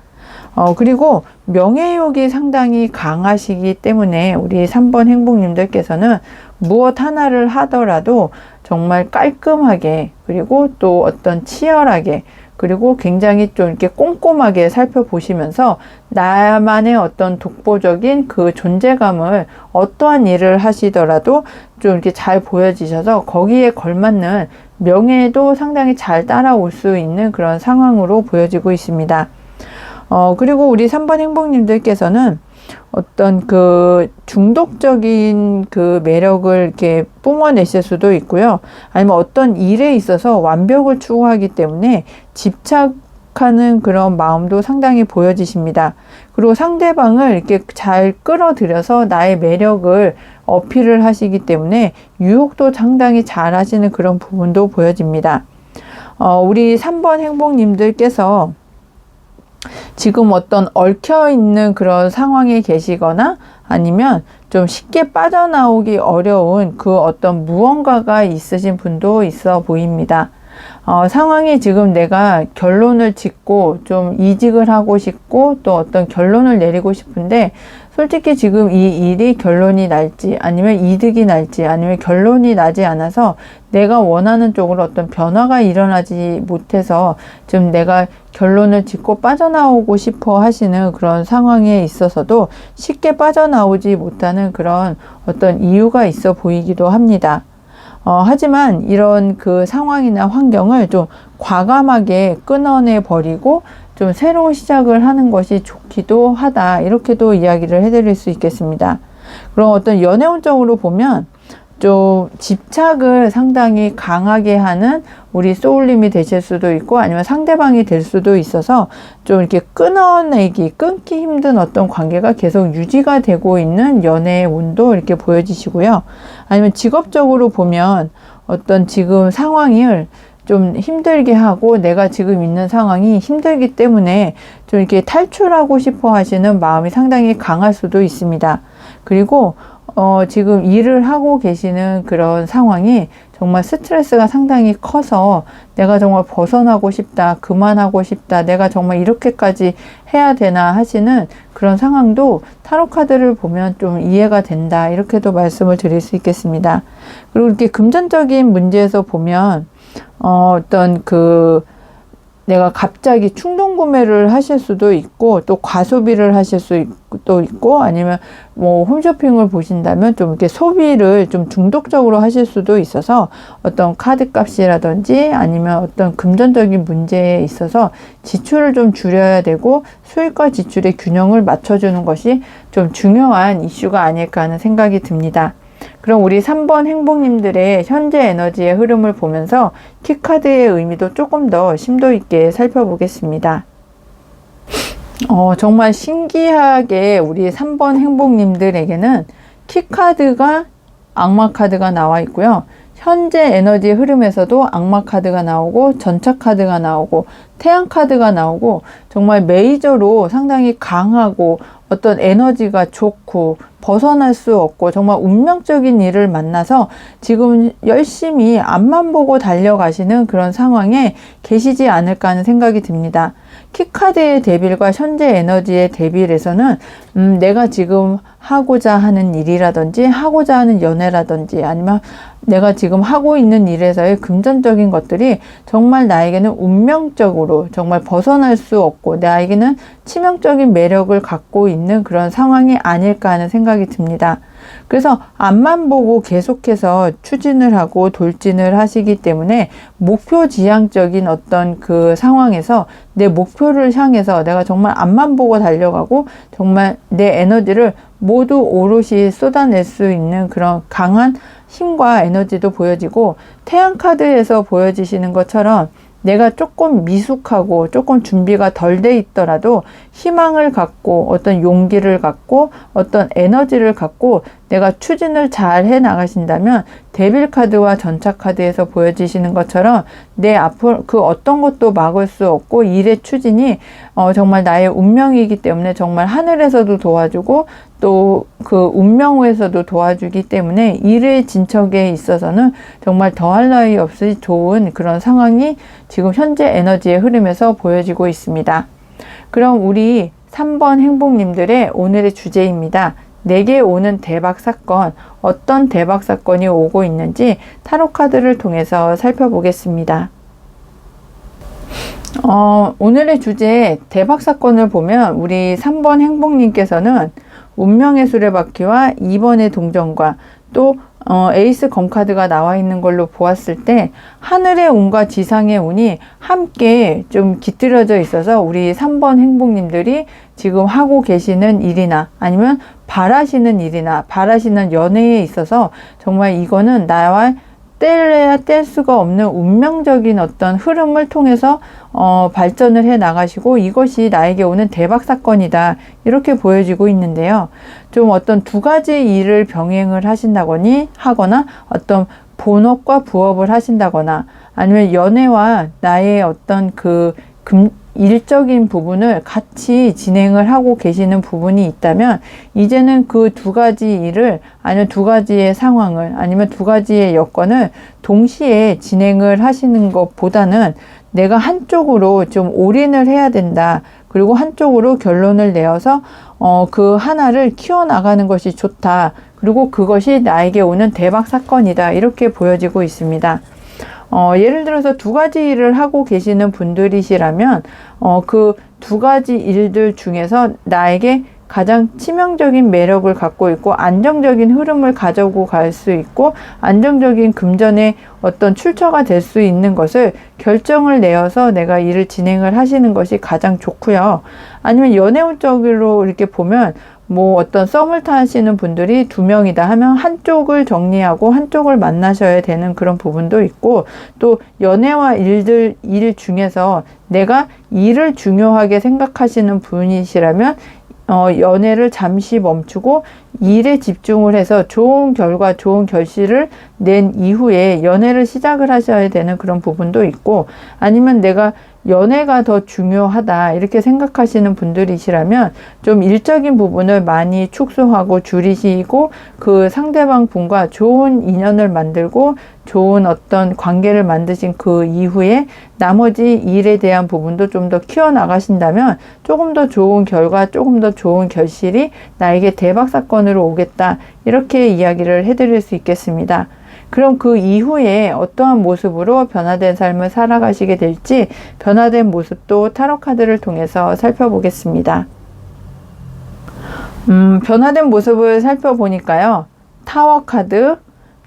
그리고 명예욕이 상당히 강하시기 때문에 우리 3번 행복님들께서는 무엇 하나를 하더라도 정말 깔끔하게 그리고 또 어떤 치열하게 그리고 굉장히 좀 이렇게 꼼꼼하게 살펴보시면서 나만의 어떤 독보적인 그 존재감을 어떠한 일을 하시더라도 좀 이렇게 잘 보여지셔서 거기에 걸맞는 명예도 상당히 잘 따라올 수 있는 그런 상황으로 보여지고 있습니다. 그리고 우리 3번 행복님들께서는 어떤 그 중독적인 그 매력을 이렇게 뿜어내실 수도 있고요. 아니면 어떤 일에 있어서 완벽을 추구하기 때문에 집착 자극하는 그런 마음도 상당히 보여지십니다. 그리고 상대방을 이렇게 잘 끌어들여서 나의 매력을 어필을 하시기 때문에 유혹도 상당히 잘 하시는 그런 부분도 보여집니다. 우리 3번 행복님들께서 지금 어떤 얽혀있는 그런 상황에 계시거나 아니면 좀 쉽게 빠져나오기 어려운 그 어떤 무언가가 있으신 분도 있어 보입니다. 상황이 지금 내가 결론을 짓고 좀 이직을 하고 싶고 또 어떤 결론을 내리고 싶은데 솔직히 지금 이 일이 결론이 날지 아니면 이득이 날지 아니면 결론이 나지 않아서 내가 원하는 쪽으로 어떤 변화가 일어나지 못해서 지금 내가 결론을 짓고 빠져나오고 싶어 하시는 그런 상황에 있어서도 쉽게 빠져나오지 못하는 그런 어떤 이유가 있어 보이기도 합니다. 하지만 이런 그 상황이나 환경을 좀 과감하게 끊어내 버리고 좀 새로운 시작을 하는 것이 좋기도 하다. 이렇게도 이야기를 해드릴 수 있겠습니다. 그럼 어떤 연애운적으로 보면 좀 집착을 상당히 강하게 하는 우리 소울님이 되실 수도 있고 아니면 상대방이 될 수도 있어서 좀 이렇게 끊기 힘든 어떤 관계가 계속 유지가 되고 있는 연애의 운도 이렇게 보여지시고요. 아니면 직업적으로 보면 어떤 지금 상황을 좀 힘들게 하고 내가 지금 있는 상황이 힘들기 때문에 좀 이렇게 탈출하고 싶어 하시는 마음이 상당히 강할 수도 있습니다. 그리고 지금 일을 하고 계시는 그런 상황이 정말 스트레스가 상당히 커서 내가 정말 벗어나고 싶다, 그만하고 싶다, 내가 정말 이렇게까지 해야 되나 하시는 그런 상황도 타로 카드를 보면 좀 이해가 된다. 이렇게도 말씀을 드릴 수 있겠습니다. 그리고 이렇게 금전적인 문제에서 보면 어떤 내가 갑자기 충동 구매를 하실 수도 있고 또 과소비를 하실 수도 있고 아니면 뭐 홈쇼핑을 보신다면 좀 이렇게 소비를 좀 중독적으로 하실 수도 있어서 어떤 카드 값이라든지 아니면 어떤 금전적인 문제에 있어서 지출을 좀 줄여야 되고 수입과 지출의 균형을 맞춰주는 것이 좀 중요한 이슈가 아닐까 하는 생각이 듭니다. 그럼 우리 3번 행복님들의 현재 에너지의 흐름을 보면서 키카드의 의미도 조금 더 심도 있게 살펴보겠습니다. 정말 신기하게 우리 3번 행복님들에게는 키카드가 악마 카드가 나와 있고요. 현재 에너지 흐름에서도 악마 카드가 나오고 전차 카드가 나오고 태양 카드가 나오고 정말 메이저로 상당히 강하고 어떤 에너지가 좋고 벗어날 수 없고 정말 운명적인 일을 만나서 지금 열심히 앞만 보고 달려가시는 그런 상황에 계시지 않을까 하는 생각이 듭니다. 키카드의 데빌과 현재 에너지의 데빌에서는 내가 지금 하고자 하는 일이라든지 하고자 하는 연애라든지 아니면 내가 지금 하고 있는 일에서의 금전적인 것들이 정말 나에게는 운명적으로 정말 벗어날 수 없고 나에게는 치명적인 매력을 갖고 있는 그런 상황이 아닐까 하는 생각이 듭니다. 그래서 앞만 보고 계속해서 추진을 하고 돌진을 하시기 때문에 목표 지향적인 어떤 그 상황에서 내 목표를 향해서 내가 정말 앞만 보고 달려가고 정말 내 에너지를 모두 오롯이 쏟아낼 수 있는 그런 강한 힘과 에너지도 보여지고 태양 카드에서 보여지시는 것처럼 내가 조금 미숙하고 조금 준비가 덜 돼 있더라도 희망을 갖고 어떤 용기를 갖고 어떤 에너지를 갖고 내가 추진을 잘 해 나가신다면 데빌 카드와 전차 카드에서 보여지시는 것처럼 내 앞으로 그 어떤 것도 막을 수 없고 일의 추진이 정말 나의 운명이기 때문에 정말 하늘에서도 도와주고 또 그 운명에서도 도와주기 때문에 일의 진척에 있어서는 정말 더할 나위 없이 좋은 그런 상황이 지금 현재 에너지의 흐름에서 보여지고 있습니다. 그럼 우리 3번 행복님들의 오늘의 주제입니다. 내게 오는 대박 사건, 어떤 대박 사건이 오고 있는지 타로 카드를 통해서 살펴보겠습니다. 오늘의 주제 대박 사건을 보면 우리 3번 행복님께서는 운명의 수레바퀴와 2번의 동전과 또 에이스 검카드가 나와 있는 걸로 보았을 때 하늘의 운과 지상의 운이 함께 좀 깃들여져 있어서 우리 3번 행복님들이 지금 하고 계시는 일이나 아니면 바라시는 일이나 바라시는 연애에 있어서 정말 이거는 나와 뗄래야 뗄 수가 없는 운명적인 어떤 흐름을 통해서 발전을 해 나가시고 이것이 나에게 오는 대박 사건이다. 이렇게 보여지고 있는데요. 좀 어떤 두 가지 일을 병행을 하거나 어떤 본업과 부업을 하신다거나 아니면 연애와 나의 어떤 일적인 부분을 같이 진행을 하고 계시는 부분이 있다면 이제는 그 두 가지 일을 아니면 두 가지의 상황을 아니면 두 가지의 여건을 동시에 진행을 하시는 것보다는 내가 한쪽으로 좀 올인을 해야 된다. 그리고 한쪽으로 결론을 내어서 그 하나를 키워나가는 것이 좋다. 그리고 그것이 나에게 오는 대박 사건이다. 이렇게 보여지고 있습니다. 예를 들어서 두 가지 일을 하고 계시는 분들이시라면 그 두 가지 일들 중에서 나에게 가장 치명적인 매력을 갖고 있고 안정적인 흐름을 가지고 갈 수 있고 안정적인 금전의 어떤 출처가 될 수 있는 것을 결정을 내어서 내가 일을 진행을 하시는 것이 가장 좋고요. 아니면 연애운적으로 이렇게 보면 뭐 어떤 썸을 타시는 분들이 두 명이다 하면 한쪽을 정리하고 한쪽을 만나셔야 되는 그런 부분도 있고 또 연애와 일 중에서 내가 일을 중요하게 생각하시는 분이시라면 연애를 잠시 멈추고 일에 집중을 해서 좋은 결과, 좋은 결실을 낸 이후에 연애를 시작을 하셔야 되는 그런 부분도 있고 아니면 내가 연애가 더 중요하다 이렇게 생각하시는 분들이시라면 좀 일적인 부분을 많이 축소하고 줄이시고 그 상대방 분과 좋은 인연을 만들고 좋은 어떤 관계를 만드신 그 이후에 나머지 일에 대한 부분도 좀 더 키워나가신다면 조금 더 좋은 결과, 조금 더 좋은 결실이 나에게 대박 사건으로 오겠다 이렇게 이야기를 해드릴 수 있겠습니다. 그럼 그 이후에 어떠한 모습으로 변화된 삶을 살아가시게 될지 변화된 모습도 타로 카드를 통해서 살펴보겠습니다. 변화된 모습을 살펴보니까요. 타워 카드,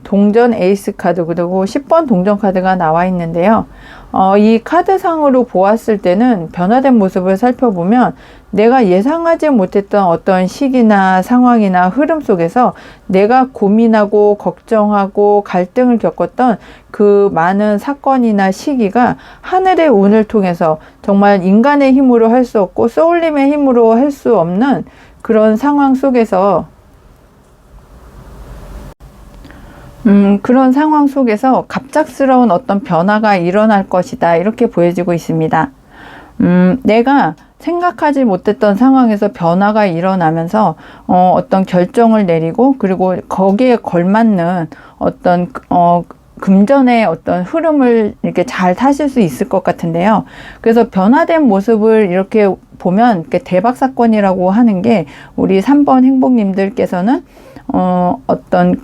동전 에이스 카드 그리고 10번 동전 카드가 나와 있는데요. 이 카드상으로 보았을 때는 변화된 모습을 살펴보면 내가 예상하지 못했던 어떤 시기나 상황이나 흐름 속에서 내가 고민하고 걱정하고 갈등을 겪었던 그 많은 사건이나 시기가 하늘의 운을 통해서 정말 인간의 힘으로 할 수 없고 소울림의 힘으로 할 수 없는 그런 상황 속에서 그런 상황 속에서 갑작스러운 어떤 변화가 일어날 것이다. 이렇게 보여지고 있습니다. 내가 생각하지 못했던 상황에서 변화가 일어나면서 어떤 결정을 내리고 그리고 거기에 걸맞는 어떤 금전의 어떤 흐름을 이렇게 잘 타실 수 있을 것 같은데요. 그래서 변화된 모습을 이렇게 보면 이렇게 대박 사건이라고 하는 게 우리 3번 행복님들께서는 어떤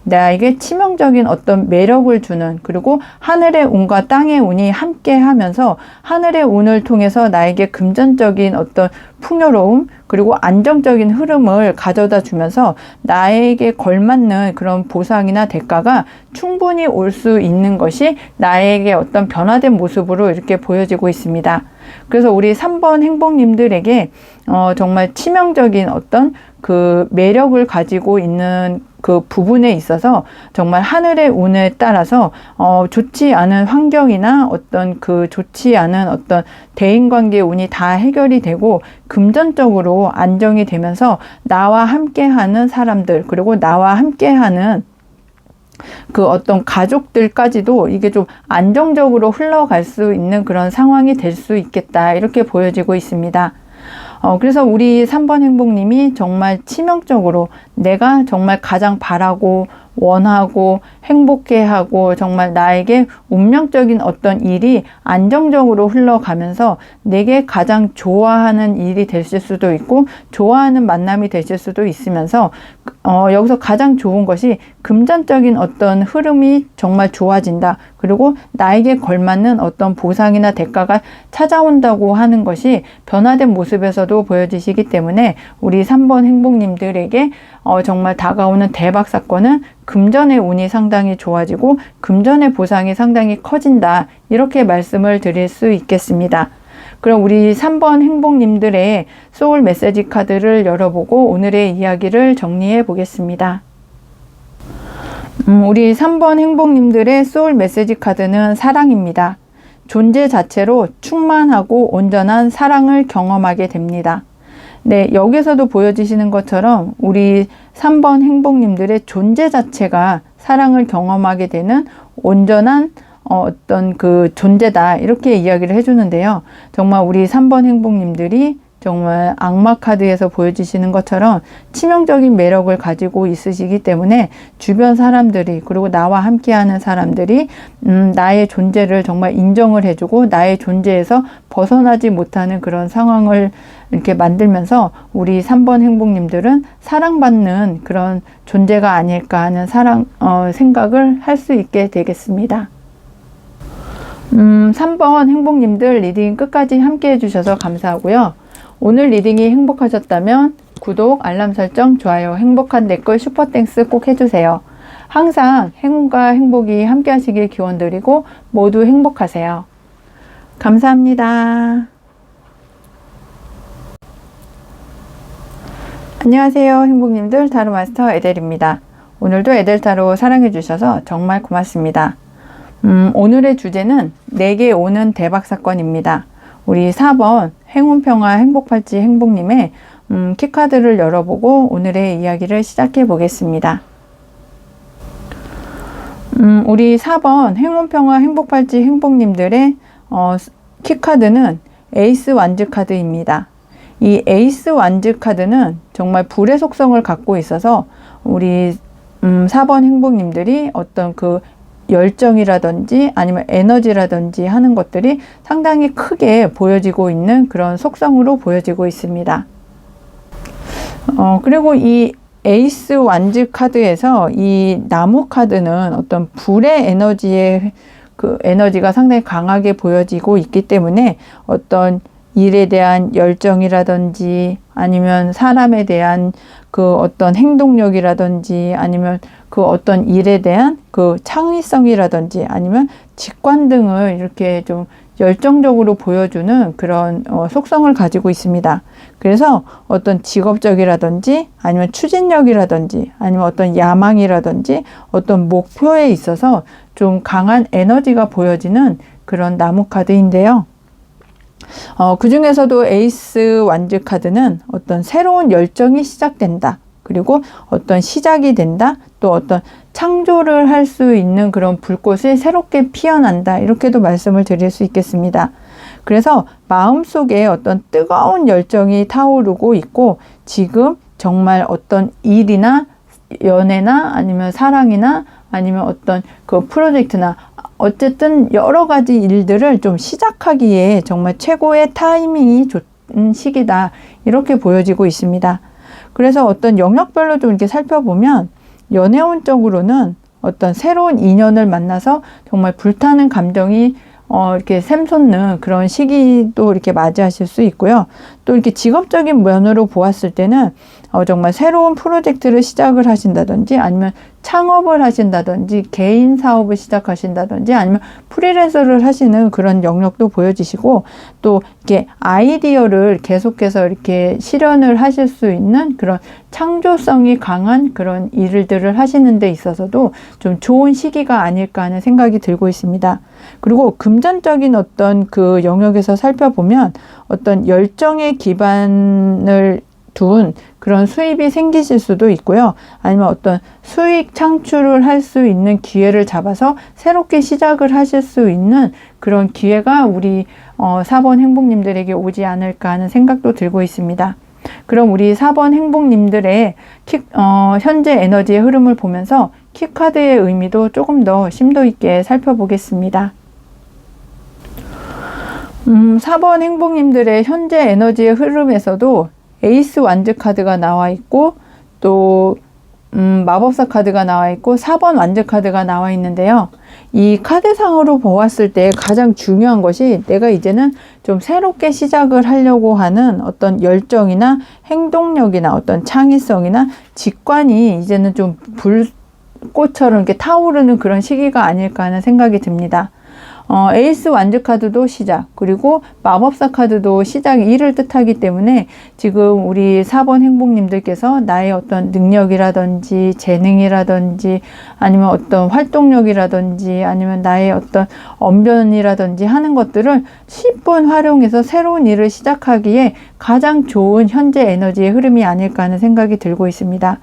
나에게 치명적인 어떤 매력을 주는 그리고 하늘의 운과 땅의 운이 함께 하면서 하늘의 운을 통해서 나에게 금전적인 어떤 풍요로움 그리고 안정적인 흐름을 가져다 주면서 나에게 걸맞는 그런 보상이나 대가가 충분히 올 수 있는 것이 나에게 어떤 변화된 모습으로 이렇게 보여지고 있습니다. 그래서 우리 3번 행복님들에게 정말 치명적인 어떤 그 매력을 가지고 있는 그 부분에 있어서 정말 하늘의 운에 따라서 좋지 않은 환경이나 어떤 좋지 않은 어떤 대인관계 운이 다 해결이 되고 금전적으로 안정이 되면서 나와 함께하는 사람들 그리고 나와 함께하는 그 어떤 가족들까지도 이게 좀 안정적으로 흘러갈 수 있는 그런 상황이 될 수 있겠다 이렇게 보여지고 있습니다. 그래서 우리 3번 행복님이 정말 치명적으로 내가 정말 가장 바라고 원하고 행복해하고 정말 나에게 운명적인 어떤 일이 안정적으로 흘러가면서 내게 가장 좋아하는 일이 되실 수도 있고 좋아하는 만남이 되실 수도 있으면서 여기서 가장 좋은 것이 금전적인 어떤 흐름이 정말 좋아진다. 그리고 나에게 걸맞는 어떤 보상이나 대가가 찾아온다고 하는 것이 변화된 모습에서도 보여지시기 때문에 우리 3번 행복님들에게 정말 다가오는 대박 사건은 금전의 운이 상당히 좋아지고 금전의 보상이 상당히 커진다. 이렇게 말씀을 드릴 수 있겠습니다. 그럼 우리 3번 행복님들의 소울 메시지 카드를 열어보고 오늘의 이야기를 정리해 보겠습니다. 우리 3번 행복님들의 소울 메시지 카드는 사랑입니다. 존재 자체로 충만하고 온전한 사랑을 경험하게 됩니다. 네, 여기서도 보여지시는 것처럼 우리 3번 행복님들의 존재 자체가 사랑을 경험하게 되는 온전한 어떤 그 존재다, 이렇게 이야기를 해주는데요. 정말 우리 3번 행복님들이 정말 악마 카드에서 보여주시는 것처럼 치명적인 매력을 가지고 있으시기 때문에 주변 사람들이, 그리고 나와 함께하는 사람들이 나의 존재를 정말 인정을 해주고 나의 존재에서 벗어나지 못하는 그런 상황을 이렇게 만들면서 우리 3번 행복님들은 사랑받는 그런 존재가 아닐까 하는 생각을 할 수 있게 되겠습니다. 3번 행복님들 리딩 끝까지 함께 해주셔서 감사하고요. 오늘 리딩이 행복하셨다면 구독, 알람 설정, 좋아요, 행복한 댓글, 슈퍼땡스 꼭 해주세요. 항상 행운과 행복이 함께 하시길 기원드리고 모두 행복하세요. 감사합니다. 안녕하세요, 행복님들. 타로 마스터 에델입니다. 오늘도 에델타로 사랑해주셔서 정말 고맙습니다. 오늘의 주제는 내게 오는 대박 사건입니다. 우리 4번 행운평화 행복팔찌 행복님의 키카드를 열어보고 오늘의 이야기를 시작해 보겠습니다. 우리 4번 행운평화 행복팔찌 행복님들의 키카드는 에이스 완즈 카드입니다. 이 에이스 완즈 카드는 정말 불의 속성을 갖고 있어서 우리 4번 행복님들이 어떤 그 열정이라든지 아니면 에너지라든지 하는 것들이 상당히 크게 보여지고 있는 그런 속성으로 보여지고 있습니다. 그리고 이 에이스 완즈 카드에서 이 나무 카드는 어떤 불의 그 에너지가 상당히 강하게 보여지고 있기 때문에 어떤 일에 대한 열정이라든지 아니면 사람에 대한 그 어떤 행동력이라든지 아니면 그 어떤 일에 대한 그 창의성이라든지 아니면 직관 등을 이렇게 좀 열정적으로 보여주는 그런 속성을 가지고 있습니다. 그래서 어떤 직업적이라든지 아니면 추진력이라든지 아니면 어떤 야망이라든지 어떤 목표에 있어서 좀 강한 에너지가 보여지는 그런 나무 카드인데요. 그 중에서도 에이스 완즈 카드는 어떤 새로운 열정이 시작된다. 그리고 어떤 시작이 된다. 또 어떤 창조를 할 수 있는 그런 불꽃이 새롭게 피어난다. 이렇게도 말씀을 드릴 수 있겠습니다. 그래서 마음속에 어떤 뜨거운 열정이 타오르고 있고 지금 정말 어떤 일이나 연애나 아니면 사랑이나 아니면 어떤 그 프로젝트나 어쨌든 여러 가지 일들을 좀 시작하기에 정말 최고의 타이밍이 좋은 시기다. 이렇게 보여지고 있습니다. 그래서 어떤 영역별로 좀 이렇게 살펴보면 연애운적으로는 어떤 새로운 인연을 만나서 정말 불타는 감정이 이렇게 샘솟는 그런 시기도 이렇게 맞이하실 수 있고요. 또 이렇게 직업적인 면으로 보았을 때는 정말 새로운 프로젝트를 시작을 하신다든지 아니면 창업을 하신다든지 개인 사업을 시작하신다든지 아니면 프리랜서를 하시는 그런 영역도 보여지시고 또 이렇게 아이디어를 계속해서 이렇게 실현을 하실 수 있는 그런 창조성이 강한 그런 일들을 하시는 데 있어서도 좀 좋은 시기가 아닐까 하는 생각이 들고 있습니다. 그리고 금전적인 어떤 그 영역에서 살펴보면 어떤 열정의 기반을 둔 그런 수입이 생기실 수도 있고요. 아니면 어떤 수익 창출을 할 수 있는 기회를 잡아서 새롭게 시작을 하실 수 있는 그런 기회가 우리 4번 행복님들에게 오지 않을까 하는 생각도 들고 있습니다. 그럼 우리 4번 행복님들의 현재 에너지의 흐름을 보면서 키카드의 의미도 조금 더 심도 있게 살펴보겠습니다. 4번 행복님들의 현재 에너지의 흐름에서도 에이스 완즈 카드가 나와 있고 또 마법사 카드가 나와 있고 4번 완즈 카드가 나와 있는데요. 이 카드상으로 보았을 때 가장 중요한 것이 내가 이제는 좀 새롭게 시작을 하려고 하는 어떤 열정이나 행동력이나 어떤 창의성이나 직관이 이제는 좀 불꽃처럼 이렇게 타오르는 그런 시기가 아닐까 하는 생각이 듭니다. 에이스 완즈 카드도 시작, 그리고 마법사 카드도 시작 2를 뜻하기 때문에 지금 우리 4번 행복님들께서 나의 어떤 능력이라든지 재능이라든지 아니면 어떤 활동력이라든지 아니면 나의 어떤 언변이라든지 하는 것들을 10분 활용해서 새로운 일을 시작하기에 가장 좋은 현재 에너지의 흐름이 아닐까 하는 생각이 들고 있습니다.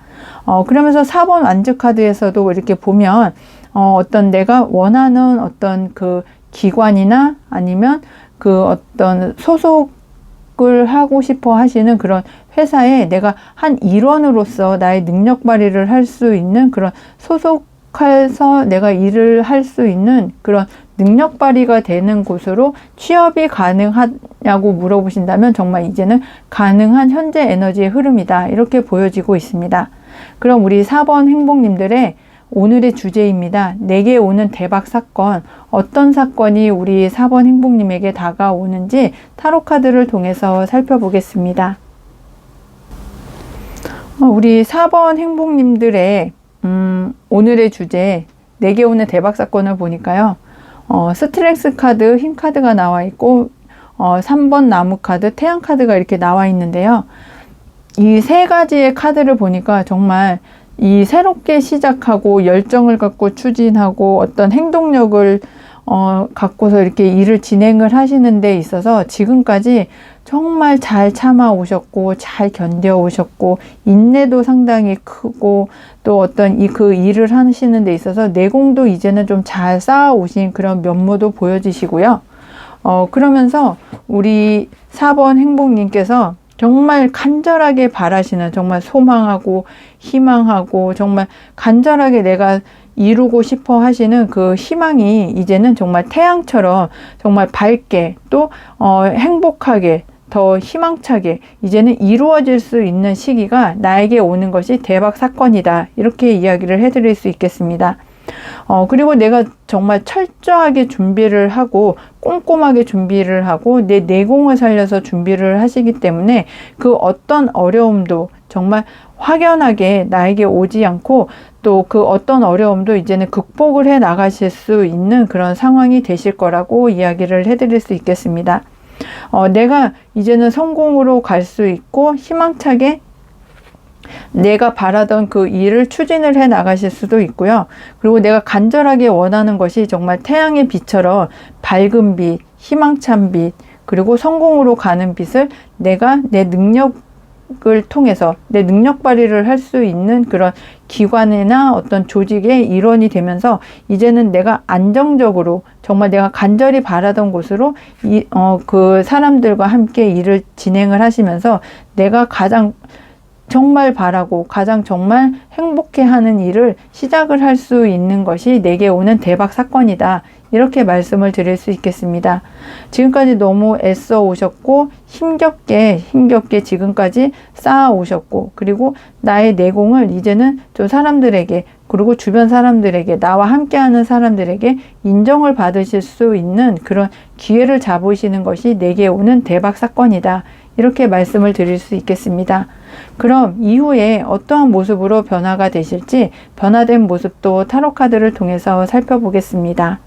그러면서 4번 완즈 카드에서도 이렇게 보면 어떤 내가 원하는 어떤 그 기관이나 아니면 그 어떤 소속을 하고 싶어 하시는 그런 회사에 내가 한 일원으로서 나의 능력 발휘를 할 수 있는 그런 소속해서 내가 일을 할 수 있는 그런 능력 발휘가 되는 곳으로 취업이 가능하냐고 물어보신다면 정말 이제는 가능한 현재 에너지의 흐름이다, 이렇게 보여지고 있습니다. 그럼 우리 4번 행복님들의 오늘의 주제입니다. 내게 오는 대박 사건, 어떤 사건이 우리 4번 행복님에게 다가오는지 타로 카드를 통해서 살펴보겠습니다. 우리 4번 행복님들의 오늘의 주제, 내게 오는 대박 사건을 보니까요. 스트렝스 카드, 힘 카드가 나와 있고 3번 나무 카드, 태양 카드가 이렇게 나와 있는데요. 이 세 가지의 카드를 보니까 정말 이 새롭게 시작하고 열정을 갖고 추진하고 어떤 행동력을 갖고서 이렇게 일을 진행을 하시는 데 있어서 지금까지 정말 잘 참아 오셨고 잘 견뎌 오셨고 인내도 상당히 크고 또 어떤 그 일을 하시는 데 있어서 내공도 이제는 좀 잘 쌓아 오신 그런 면모도 보여지시고요. 그러면서 우리 4번 행복님께서 정말 간절하게 바라시는, 정말 소망하고 희망하고 정말 간절하게 내가 이루고 싶어 하시는 그 희망이 이제는 정말 태양처럼 정말 밝게 또 행복하게 더 희망차게 이제는 이루어질 수 있는 시기가 나에게 오는 것이 대박 사건이다, 이렇게 이야기를 해드릴 수 있겠습니다. 그리고 내가 정말 철저하게 준비를 하고 꼼꼼하게 준비를 하고 내 내공을 살려서 준비를 하시기 때문에 그 어떤 어려움도 정말 확연하게 나에게 오지 않고 또 그 어떤 어려움도 이제는 극복을 해 나가실 수 있는 그런 상황이 되실 거라고 이야기를 해드릴 수 있겠습니다. 내가 이제는 성공으로 갈 수 있고 희망차게 내가 바라던 그 일을 추진을 해 나가실 수도 있고요. 그리고 내가 간절하게 원하는 것이 정말 태양의 빛처럼 밝은 빛, 희망찬 빛, 그리고 성공으로 가는 빛을 내가 내 능력을 통해서 내 능력 발휘를 할 수 있는 그런 기관이나 어떤 조직의 일원이 되면서 이제는 내가 안정적으로 정말 내가 간절히 바라던 곳으로 그 사람들과 함께 일을 진행을 하시면서 내가 가장 정말 바라고 가장 정말 행복해하는 일을 시작을 할 수 있는 것이 내게 오는 대박 사건이다, 이렇게 말씀을 드릴 수 있겠습니다. 지금까지 너무 애써 오셨고 힘겹게 지금까지 쌓아 오셨고 그리고 나의 내공을 이제는 좀 사람들에게 그리고 주변 사람들에게 나와 함께하는 사람들에게 인정을 받으실 수 있는 그런 기회를 잡으시는 것이 내게 오는 대박 사건이다, 이렇게 말씀을 드릴 수 있겠습니다. 그럼 이후에 어떠한 모습으로 변화가 되실지 변화된 모습도 타로 카드를 통해서 살펴보겠습니다.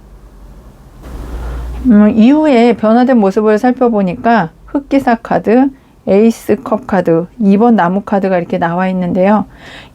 이후에 변화된 모습을 살펴보니까 흑기사 카드, 에이스 컵 카드, 2번 나무 카드가 이렇게 나와 있는데요.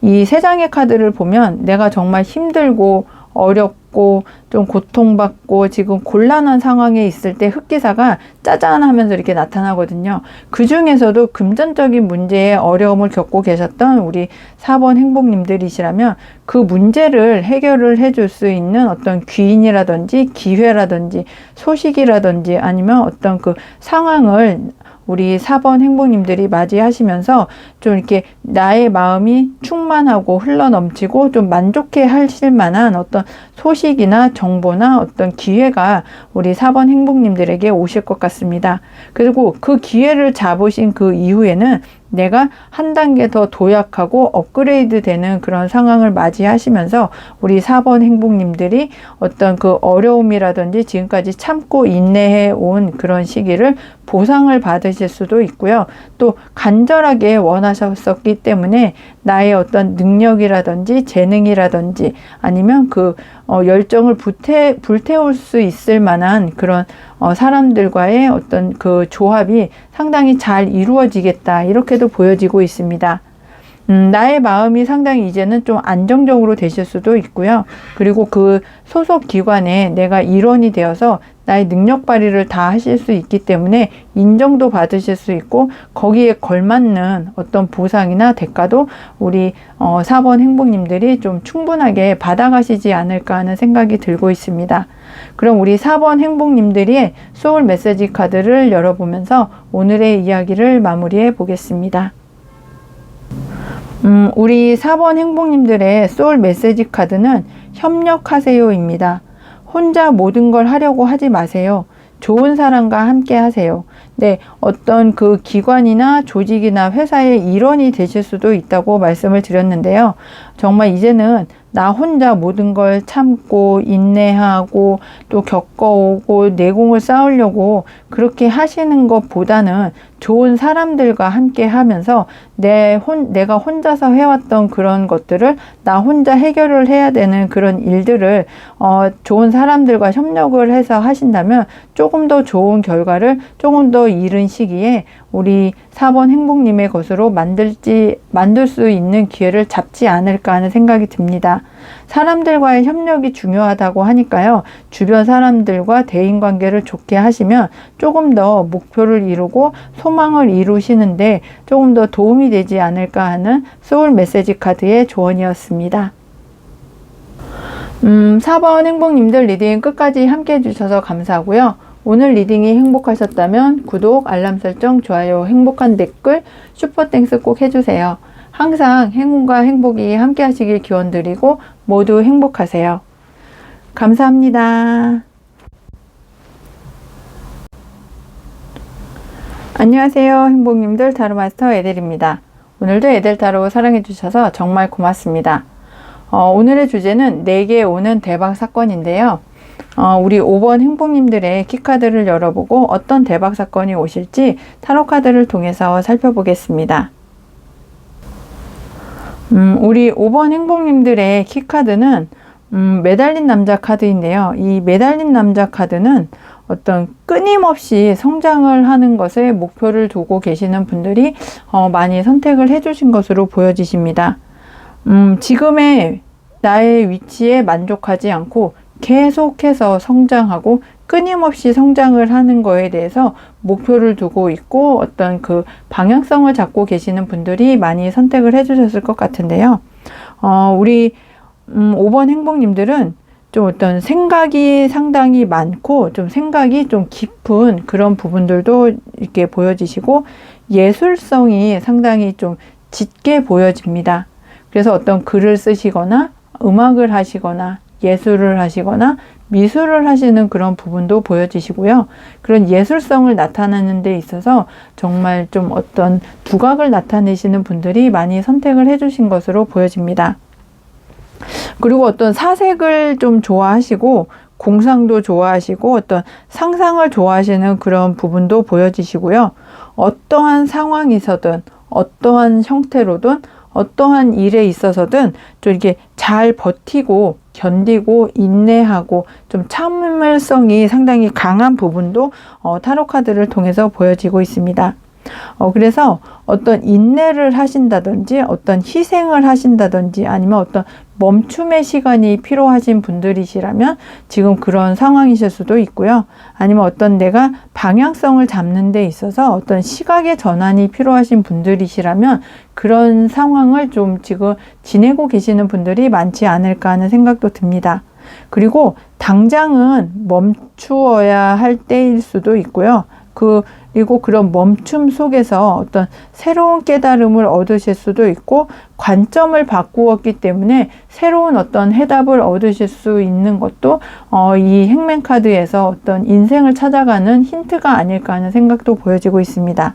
이 세 장의 카드를 보면 내가 정말 힘들고 어렵고 좀 고통받고 지금 곤란한 상황에 있을 때 흑기사가 짜잔 하면서 이렇게 나타나거든요. 그 중에서도 금전적인 문제에 어려움을 겪고 계셨던 우리 4번 행복님들이시라면 그 문제를 해결을 해줄 수 있는 어떤 귀인이라든지 기회라든지 소식이라든지 아니면 어떤 그 상황을 우리 4번 행복님들이 맞이하시면서 좀 이렇게 나의 마음이 충만하고 흘러넘치고 좀 만족해 하실 만한 어떤 소식이나 정보나 어떤 기회가 우리 4번 행복님들에게 오실 것 같습니다. 그리고 그 기회를 잡으신 그 이후에는 내가 한 단계 더 도약하고 업그레이드 되는 그런 상황을 맞이하시면서 우리 4번 행복님들이 어떤 그 어려움이라든지 지금까지 참고 인내해 온 그런 시기를 보상을 받으실 수도 있고요. 또 간절하게 원하셨었기 때문에 나의 어떤 능력이라든지 재능이라든지 아니면 그 열정을 불태울 수 있을 만한 그런 사람들과의 어떤 그 조합이 상당히 잘 이루어지겠다, 이렇게도 보여지고 있습니다. 나의 마음이 상당히 이제는 좀 안정적으로 되실 수도 있고요. 그리고 그 소속 기관에 내가 일원이 되어서 나의 능력 발휘를 다 하실 수 있기 때문에 인정도 받으실 수 있고, 거기에 걸맞는 어떤 보상이나 대가도 우리 4번 행복님들이 좀 충분하게 받아가시지 않을까 하는 생각이 들고 있습니다. 그럼 우리 4번 행복님들이 소울 메시지 카드를 열어보면서 오늘의 이야기를 마무리해 보겠습니다. 우리 4번 행복님들의 소울 메시지 카드는 협력하세요입니다. 혼자 모든 걸 하려고 하지 마세요. 좋은 사람과 함께 하세요. 네, 어떤 그 기관이나 조직이나 회사의 일원이 되실 수도 있다고 말씀을 드렸는데요. 정말 이제는 나 혼자 모든 걸 참고 인내하고 또 겪어오고 내공을 쌓으려고 그렇게 하시는 것보다는 좋은 사람들과 함께 하면서 내가 혼자서 해왔던 그런 것들을 나 혼자 해결을 해야 되는 그런 일들을 좋은 사람들과 협력을 해서 하신다면 조금 더 좋은 결과를 조금 더 이른 시기에 우리 4번 행복님의 것으로 만들 수 있는 기회를 잡지 않을까 하는 생각이 듭니다. 사람들과의 협력이 중요하다고 하니까요. 주변 사람들과 대인관계를 좋게 하시면 조금 더 목표를 이루고 소망을 이루시는데 조금 더 도움이 되지 않을까 하는 소울 메시지 카드의 조언이었습니다. 4번 행복님들 리딩 끝까지 함께 해주셔서 감사하고요. 오늘 리딩이 행복하셨다면 구독, 알람 설정, 좋아요, 행복한 댓글, 슈퍼땡스 꼭 해주세요. 항상 행운과 행복이 함께 하시길 기원드리고 모두 행복하세요. 감사합니다. 안녕하세요. 행복님들, 타로마스터 에델입니다. 오늘도 에델타로 사랑해주셔서 정말 고맙습니다. 오늘의 주제는 내게 오는 대박 사건인데요. 우리 5번 행복님들의 키카드를 열어보고 어떤 대박 사건이 오실지 타로카드를 통해서 살펴보겠습니다. 우리 5번 행복님들의 키카드는 매달린 남자 카드인데요. 이 매달린 남자 카드는 어떤 끊임없이 성장을 하는 것에 목표를 두고 계시는 분들이 많이 선택을 해주신 것으로 보여지십니다. 지금의 나의 위치에 만족하지 않고 계속해서 성장하고 끊임없이 성장을 하는 거에 대해서 목표를 두고 있고 어떤 그 방향성을 잡고 계시는 분들이 많이 선택을 해주셨을 것 같은데요. 우리 5번 행복님들은 좀 어떤 생각이 상당히 많고 좀 생각이 좀 깊은 그런 부분들도 이렇게 보여지시고 예술성이 상당히 좀 짙게 보여집니다. 그래서 어떤 글을 쓰시거나 음악을 하시거나 예술을 하시거나 미술을 하시는 그런 부분도 보여지시고요. 그런 예술성을 나타내는 데 있어서 정말 좀 어떤 두각을 나타내시는 분들이 많이 선택을 해주신 것으로 보여집니다. 그리고 어떤 사색을 좀 좋아하시고 공상도 좋아하시고 어떤 상상을 좋아하시는 그런 부분도 보여지시고요. 어떠한 상황에서든 어떠한 형태로든 어떠한 일에 있어서든 좀 이렇게 잘 버티고 견디고 인내하고 좀 참을성이 상당히 강한 부분도 타로 카드를 통해서 보여지고 있습니다. 그래서 어떤 인내를 하신다든지 어떤 희생을 하신다든지 아니면 어떤 멈춤의 시간이 필요하신 분들이시라면 지금 그런 상황이실 수도 있고요. 아니면 어떤 내가 방향성을 잡는 데 있어서 어떤 시각의 전환이 필요하신 분들이시라면 그런 상황을 좀 지금 지내고 계시는 분들이 많지 않을까 하는 생각도 듭니다. 그리고 당장은 멈추어야 할 때일 수도 있고요. 그리고 그런 멈춤 속에서 어떤 새로운 깨달음을 얻으실 수도 있고 관점을 바꾸었기 때문에 새로운 어떤 해답을 얻으실 수 있는 것도 이 행맨 카드에서 어떤 인생을 찾아가는 힌트가 아닐까 하는 생각도 보여지고 있습니다.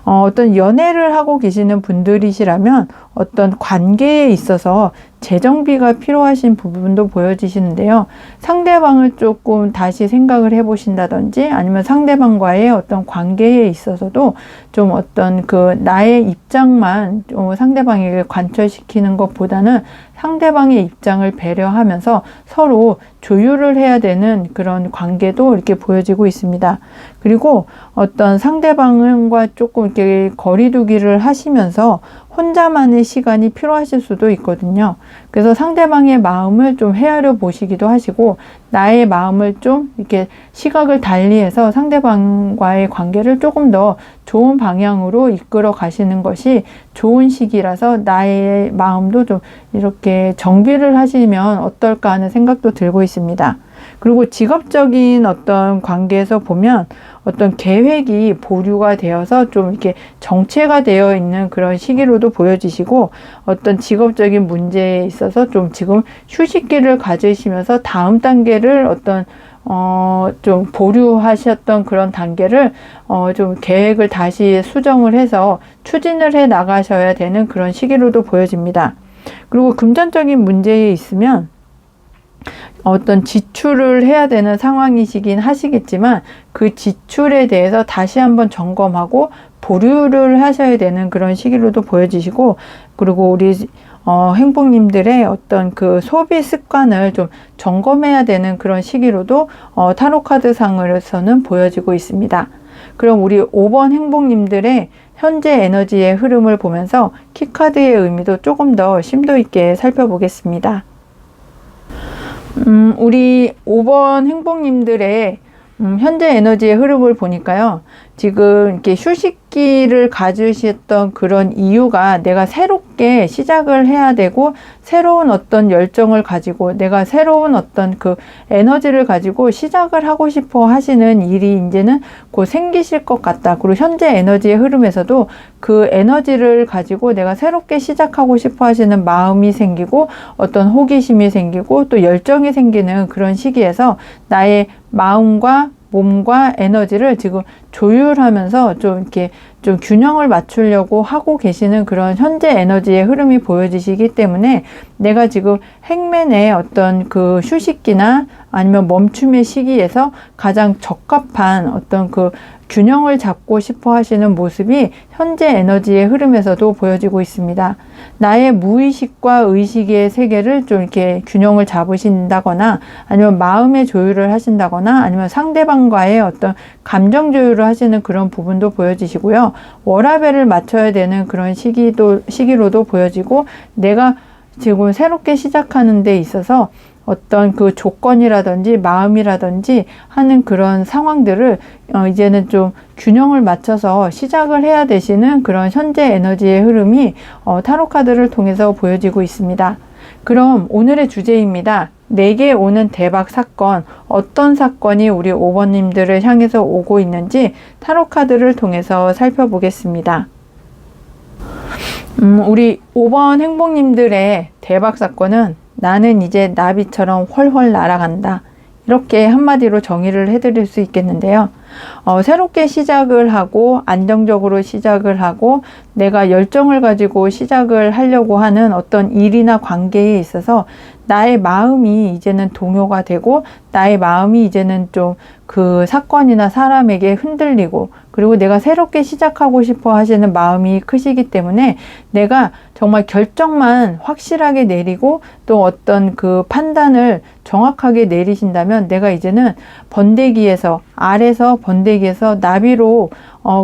어떤 연애를 하고 계시는 분들이시라면 어떤 관계에 있어서 재정비가 필요하신 부분도 보여지시는데요. 상대방을 조금 다시 생각을 해보신다든지 아니면 상대방과의 어떤 관계에 있어서도 좀 어떤 그 나의 입장만 좀 상대방에게 관철시키는 것보다는 상대방의 입장을 배려하면서 서로 조율을 해야 되는 그런 관계도 이렇게 보여지고 있습니다. 그리고 어떤 상대방과 조금 이렇게 거리두기를 하시면서 혼자만의 시간이 필요하실 수도 있거든요. 그래서 상대방의 마음을 좀 헤아려 보시기도 하시고 나의 마음을 좀 이렇게 시각을 달리해서 상대방과의 관계를 조금 더 좋은 방향으로 이끌어 가시는 것이 좋은 시기라서 나의 마음도 좀 이렇게 정비를 하시면 어떨까 하는 생각도 들고 있습니다. 그리고 직업적인 어떤 관계에서 보면 어떤 계획이 보류가 되어서 좀 이렇게 정체가 되어 있는 그런 시기로도 보여지시고 어떤 직업적인 문제에 있어서 좀 지금 휴식기를 가지시면서 다음 단계를 어떤 좀 보류하셨던 그런 단계를 좀 계획을 다시 수정을 해서 추진을 해 나가셔야 되는 그런 시기로도 보여집니다. 그리고 금전적인 문제에 있으면 어떤 지출을 해야 되는 상황이시긴 하시겠지만 그 지출에 대해서 다시 한번 점검하고 보류를 하셔야 되는 그런 시기로도 보여지시고 그리고 우리 행복님들의 어떤 그 소비 습관을 좀 점검해야 되는 그런 시기로도 타로 카드 상으로서는 보여지고 있습니다. 그럼 우리 5번 행복님들의 현재 에너지의 흐름을 보면서 키카드의 의미도 조금 더 심도 있게 살펴보겠습니다. 우리 5번 행복님들의 현재 에너지의 흐름을 보니까요. 지금 이렇게 휴식기를 가지셨던 그런 이유가 내가 새롭게 시작을 해야 되고 새로운 어떤 열정을 가지고 내가 새로운 어떤 그 에너지를 가지고 시작을 하고 싶어 하시는 일이 이제는 곧 생기실 것 같다. 그리고 현재 에너지의 흐름에서도 그 에너지를 가지고 내가 새롭게 시작하고 싶어 하시는 마음이 생기고 어떤 호기심이 생기고 또 열정이 생기는 그런 시기에서 나의 마음과 몸과 에너지를 지금 조율하면서 좀 이렇게 좀 균형을 맞추려고 하고 계시는 그런 현재 에너지의 흐름이 보여지시기 때문에 내가 지금 행맨의 어떤 그 휴식기나 아니면 멈춤의 시기에서 가장 적합한 어떤 그 균형을 잡고 싶어 하시는 모습이 현재 에너지의 흐름에서도 보여지고 있습니다. 나의 무의식과 의식의 세계를 좀 이렇게 균형을 잡으신다거나 아니면 마음의 조율을 하신다거나 아니면 상대방과의 어떤 감정 조율을 하시는 그런 부분도 보여지시고요. 워라밸을 맞춰야 되는 그런 시기로도 보여지고 내가 지금 새롭게 시작하는 데 있어서 어떤 그 조건이라든지 마음이라든지 하는 그런 상황들을 이제는 좀 균형을 맞춰서 시작을 해야 되시는 그런 현재 에너지의 흐름이 타로 카드를 통해서 보여지고 있습니다. 그럼 오늘의 주제입니다. 내게 오는 대박 사건, 어떤 사건이 우리 5번님들을 향해서 오고 있는지 타로 카드를 통해서 살펴보겠습니다. 우리 5번 행복님들의 대박 사건은 나는 이제 나비처럼 훨훨 날아간다. 이렇게 한마디로 정의를 해드릴 수 있겠는데요. 새롭게 시작을 하고 안정적으로 시작을 하고 내가 열정을 가지고 시작을 하려고 하는 어떤 일이나 관계에 있어서 나의 마음이 이제는 동요가 되고 나의 마음이 이제는 좀 그 사건이나 사람에게 흔들리고 그리고 내가 새롭게 시작하고 싶어 하시는 마음이 크시기 때문에 내가 정말 결정만 확실하게 내리고 또 어떤 그 판단을 정확하게 내리신다면 내가 이제는 번데기에서 알에서 번데기에서 나비로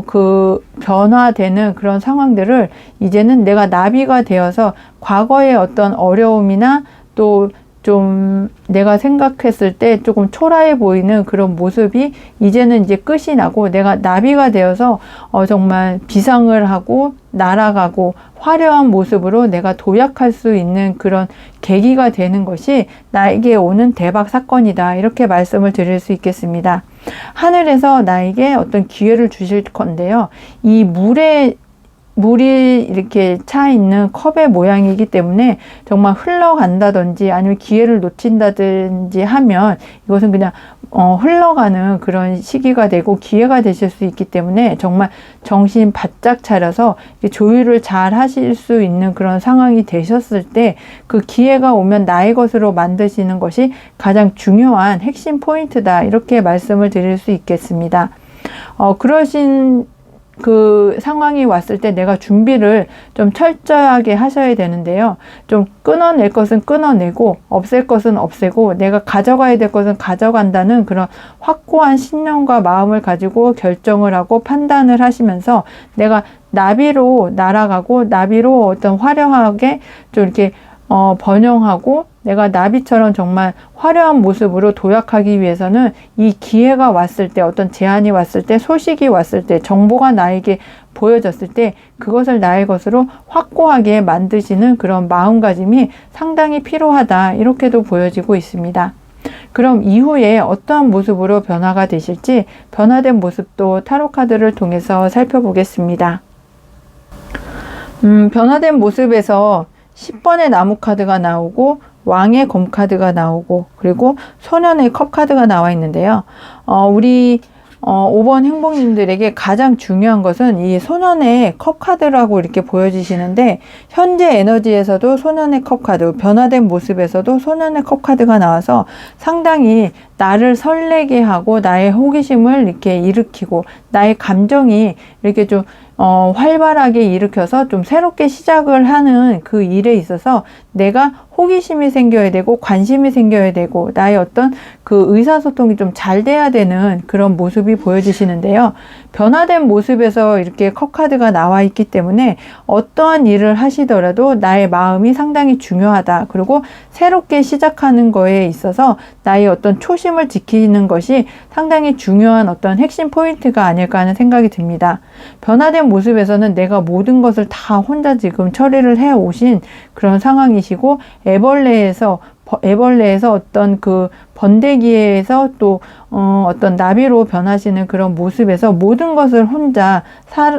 그 변화되는 그런 상황들을 이제는 내가 나비가 되어서 과거의 어떤 어려움이나 또 좀 내가 생각했을 때 조금 초라해 보이는 그런 모습이 이제는 이제 끝이 나고 내가 나비가 되어서 정말 비상을 하고 날아가고 화려한 모습으로 내가 도약할 수 있는 그런 계기가 되는 것이 나에게 오는 대박 사건이다. 이렇게 말씀을 드릴 수 있겠습니다. 하늘에서 나에게 어떤 기회를 주실 건데요. 이 물의 물이 이렇게 차 있는 컵의 모양이기 때문에 정말 흘러간다든지 아니면 기회를 놓친다든지 하면 이것은 그냥 흘러가는 그런 시기가 되고 기회가 되실 수 있기 때문에 정말 정신 바짝 차려서 조율을 잘 하실 수 있는 그런 상황이 되셨을 때 그 기회가 오면 나의 것으로 만드시는 것이 가장 중요한 핵심 포인트다. 이렇게 말씀을 드릴 수 있겠습니다. 그러신 그 상황이 왔을 때 내가 준비를 좀 철저하게 하셔야 되는데요. 좀 끊어낼 것은 끊어내고 없앨 것은 없애고 내가 가져가야 될 것은 가져간다는 그런 확고한 신념과 마음을 가지고 결정을 하고 판단을 하시면서 내가 나비로 날아가고 나비로 어떤 화려하게 좀 이렇게 번영하고 내가 나비처럼 정말 화려한 모습으로 도약하기 위해서는 이 기회가 왔을 때, 어떤 제안이 왔을 때, 소식이 왔을 때, 정보가 나에게 보여졌을 때 그것을 나의 것으로 확고하게 만드시는 그런 마음가짐이 상당히 필요하다. 이렇게도 보여지고 있습니다. 그럼 이후에 어떠한 모습으로 변화가 되실지 변화된 모습도 타로 카드를 통해서 살펴보겠습니다. 변화된 모습에서 10번의 나무 카드가 나오고 왕의 검 카드가 나오고 그리고 소년의 컵 카드가 나와 있는데요. 우리 5번 행복님들에게 가장 중요한 것은 이 소년의 컵 카드라고 이렇게 보여지시는데 현재 에너지에서도 소년의 컵 카드, 변화된 모습에서도 소년의 컵 카드가 나와서 상당히 나를 설레게 하고 나의 호기심을 이렇게 일으키고 나의 감정이 이렇게 좀 활발하게 일으켜서 좀 새롭게 시작을 하는 그 일에 있어서 내가 호기심이 생겨야 되고 관심이 생겨야 되고 나의 어떤 그 의사소통이 좀 잘 돼야 되는 그런 모습이 보여지시는데요. 변화된 모습에서 이렇게 컵카드가 나와 있기 때문에 어떠한 일을 하시더라도 나의 마음이 상당히 중요하다. 그리고 새롭게 시작하는 거에 있어서 나의 어떤 초심을 지키는 것이 상당히 중요한 어떤 핵심 포인트가 아닐까 하는 생각이 듭니다. 변화된 모습에서는 내가 모든 것을 다 혼자 지금 처리를 해 오신 그런 상황이시고 애벌레에서 어떤 그 번데기에서 또 어떤 나비로 변하시는 그런 모습에서 모든 것을 혼자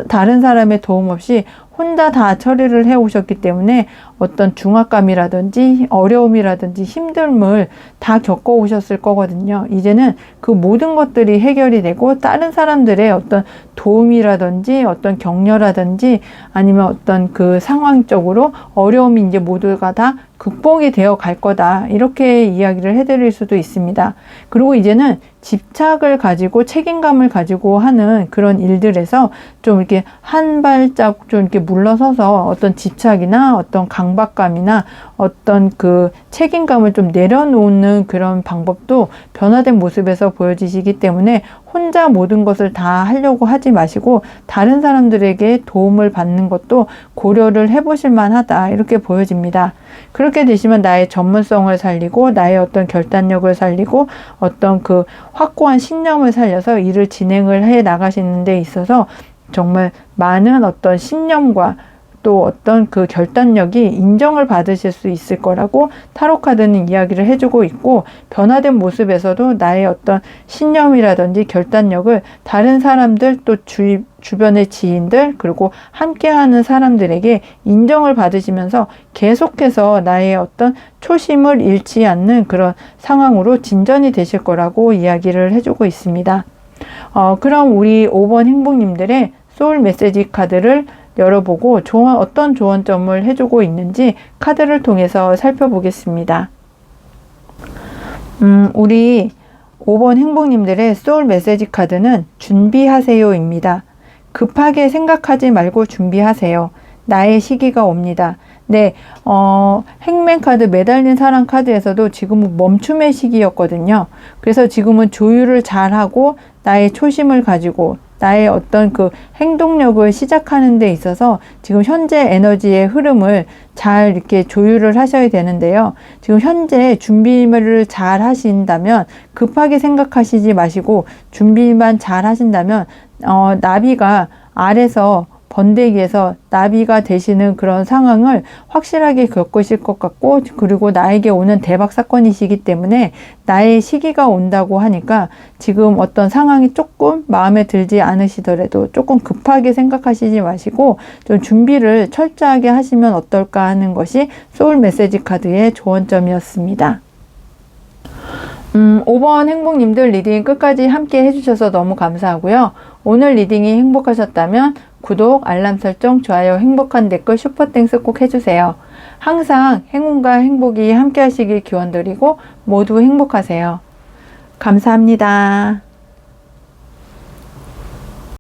다른 사람의 도움 없이 혼자 다 처리를 해 오셨기 때문에 어떤 중압감이라든지 어려움이라든지 힘듦을 다 겪어 오셨을 거거든요. 이제는 그 모든 것들이 해결이 되고 다른 사람들의 어떤 도움이라든지 어떤 격려라든지 아니면 어떤 그 상황적으로 어려움이 이제 모두가 다 극복이 되어 갈 거다. 이렇게 이야기를 해드릴 수도 있습니다. 그리고 이제는 집착을 가지고 책임감을 가지고 하는 그런 일들에서 좀 이렇게 한 발자국 좀 이렇게 물러서서 어떤 집착이나 어떤 강박감이나 어떤 그 책임감을 좀 내려놓는 그런 방법도 변화된 모습에서 보여지시기 때문에 혼자 모든 것을 다 하려고 하지 마시고 다른 사람들에게 도움을 받는 것도 고려를 해보실 만하다. 이렇게 보여집니다. 그렇게 되시면 나의 전문성을 살리고 나의 어떤 결단력을 살리고 어떤 그 확고한 신념을 살려서 일을 진행을 해 나가시는 데 있어서 정말 많은 어떤 신념과 또 어떤 그 결단력이 인정을 받으실 수 있을 거라고 타로카드는 이야기를 해주고 있고 변화된 모습에서도 나의 어떤 신념이라든지 결단력을 다른 사람들 또 주변의 지인들 그리고 함께하는 사람들에게 인정을 받으시면서 계속해서 나의 어떤 초심을 잃지 않는 그런 상황으로 진전이 되실 거라고 이야기를 해주고 있습니다. 그럼 우리 5번 행복님들의 소울 메시지 카드를 열어보고 어떤 조언점을 해주고 있는지 카드를 통해서 살펴보겠습니다. 우리 5번 행복님들의 소울 메시지 카드는 준비하세요입니다. 급하게 생각하지 말고 준비하세요. 나의 시기가 옵니다. 네, 행맨 카드, 매달린 사랑 카드에서도 지금은 멈춤의 시기였거든요. 그래서 지금은 조율을 잘하고 나의 초심을 가지고 나의 어떤 그 행동력을 시작하는 데 있어서 지금 현재 에너지의 흐름을 잘 이렇게 조율을 하셔야 되는데요. 지금 현재 준비를 잘 하신다면 급하게 생각하시지 마시고 준비만 잘 하신다면 나비가 알에서 번데기에서 나비가 되시는 그런 상황을 확실하게 겪으실 것 같고, 그리고 나에게 오는 대박 사건이시기 때문에 나의 시기가 온다고 하니까 지금 어떤 상황이 조금 마음에 들지 않으시더라도 조금 급하게 생각하시지 마시고 좀 준비를 철저하게 하시면 어떨까 하는 것이 소울 메시지 카드의 조언점이었습니다. 5번 행복님들 리딩 끝까지 함께 해주셔서 너무 감사하고요. 오늘 리딩이 행복하셨다면 구독, 알람 설정, 좋아요, 행복한 댓글, 슈퍼땡스 꼭 해주세요. 항상 행운과 행복이 함께 하시길 기원드리고 모두 행복하세요. 감사합니다.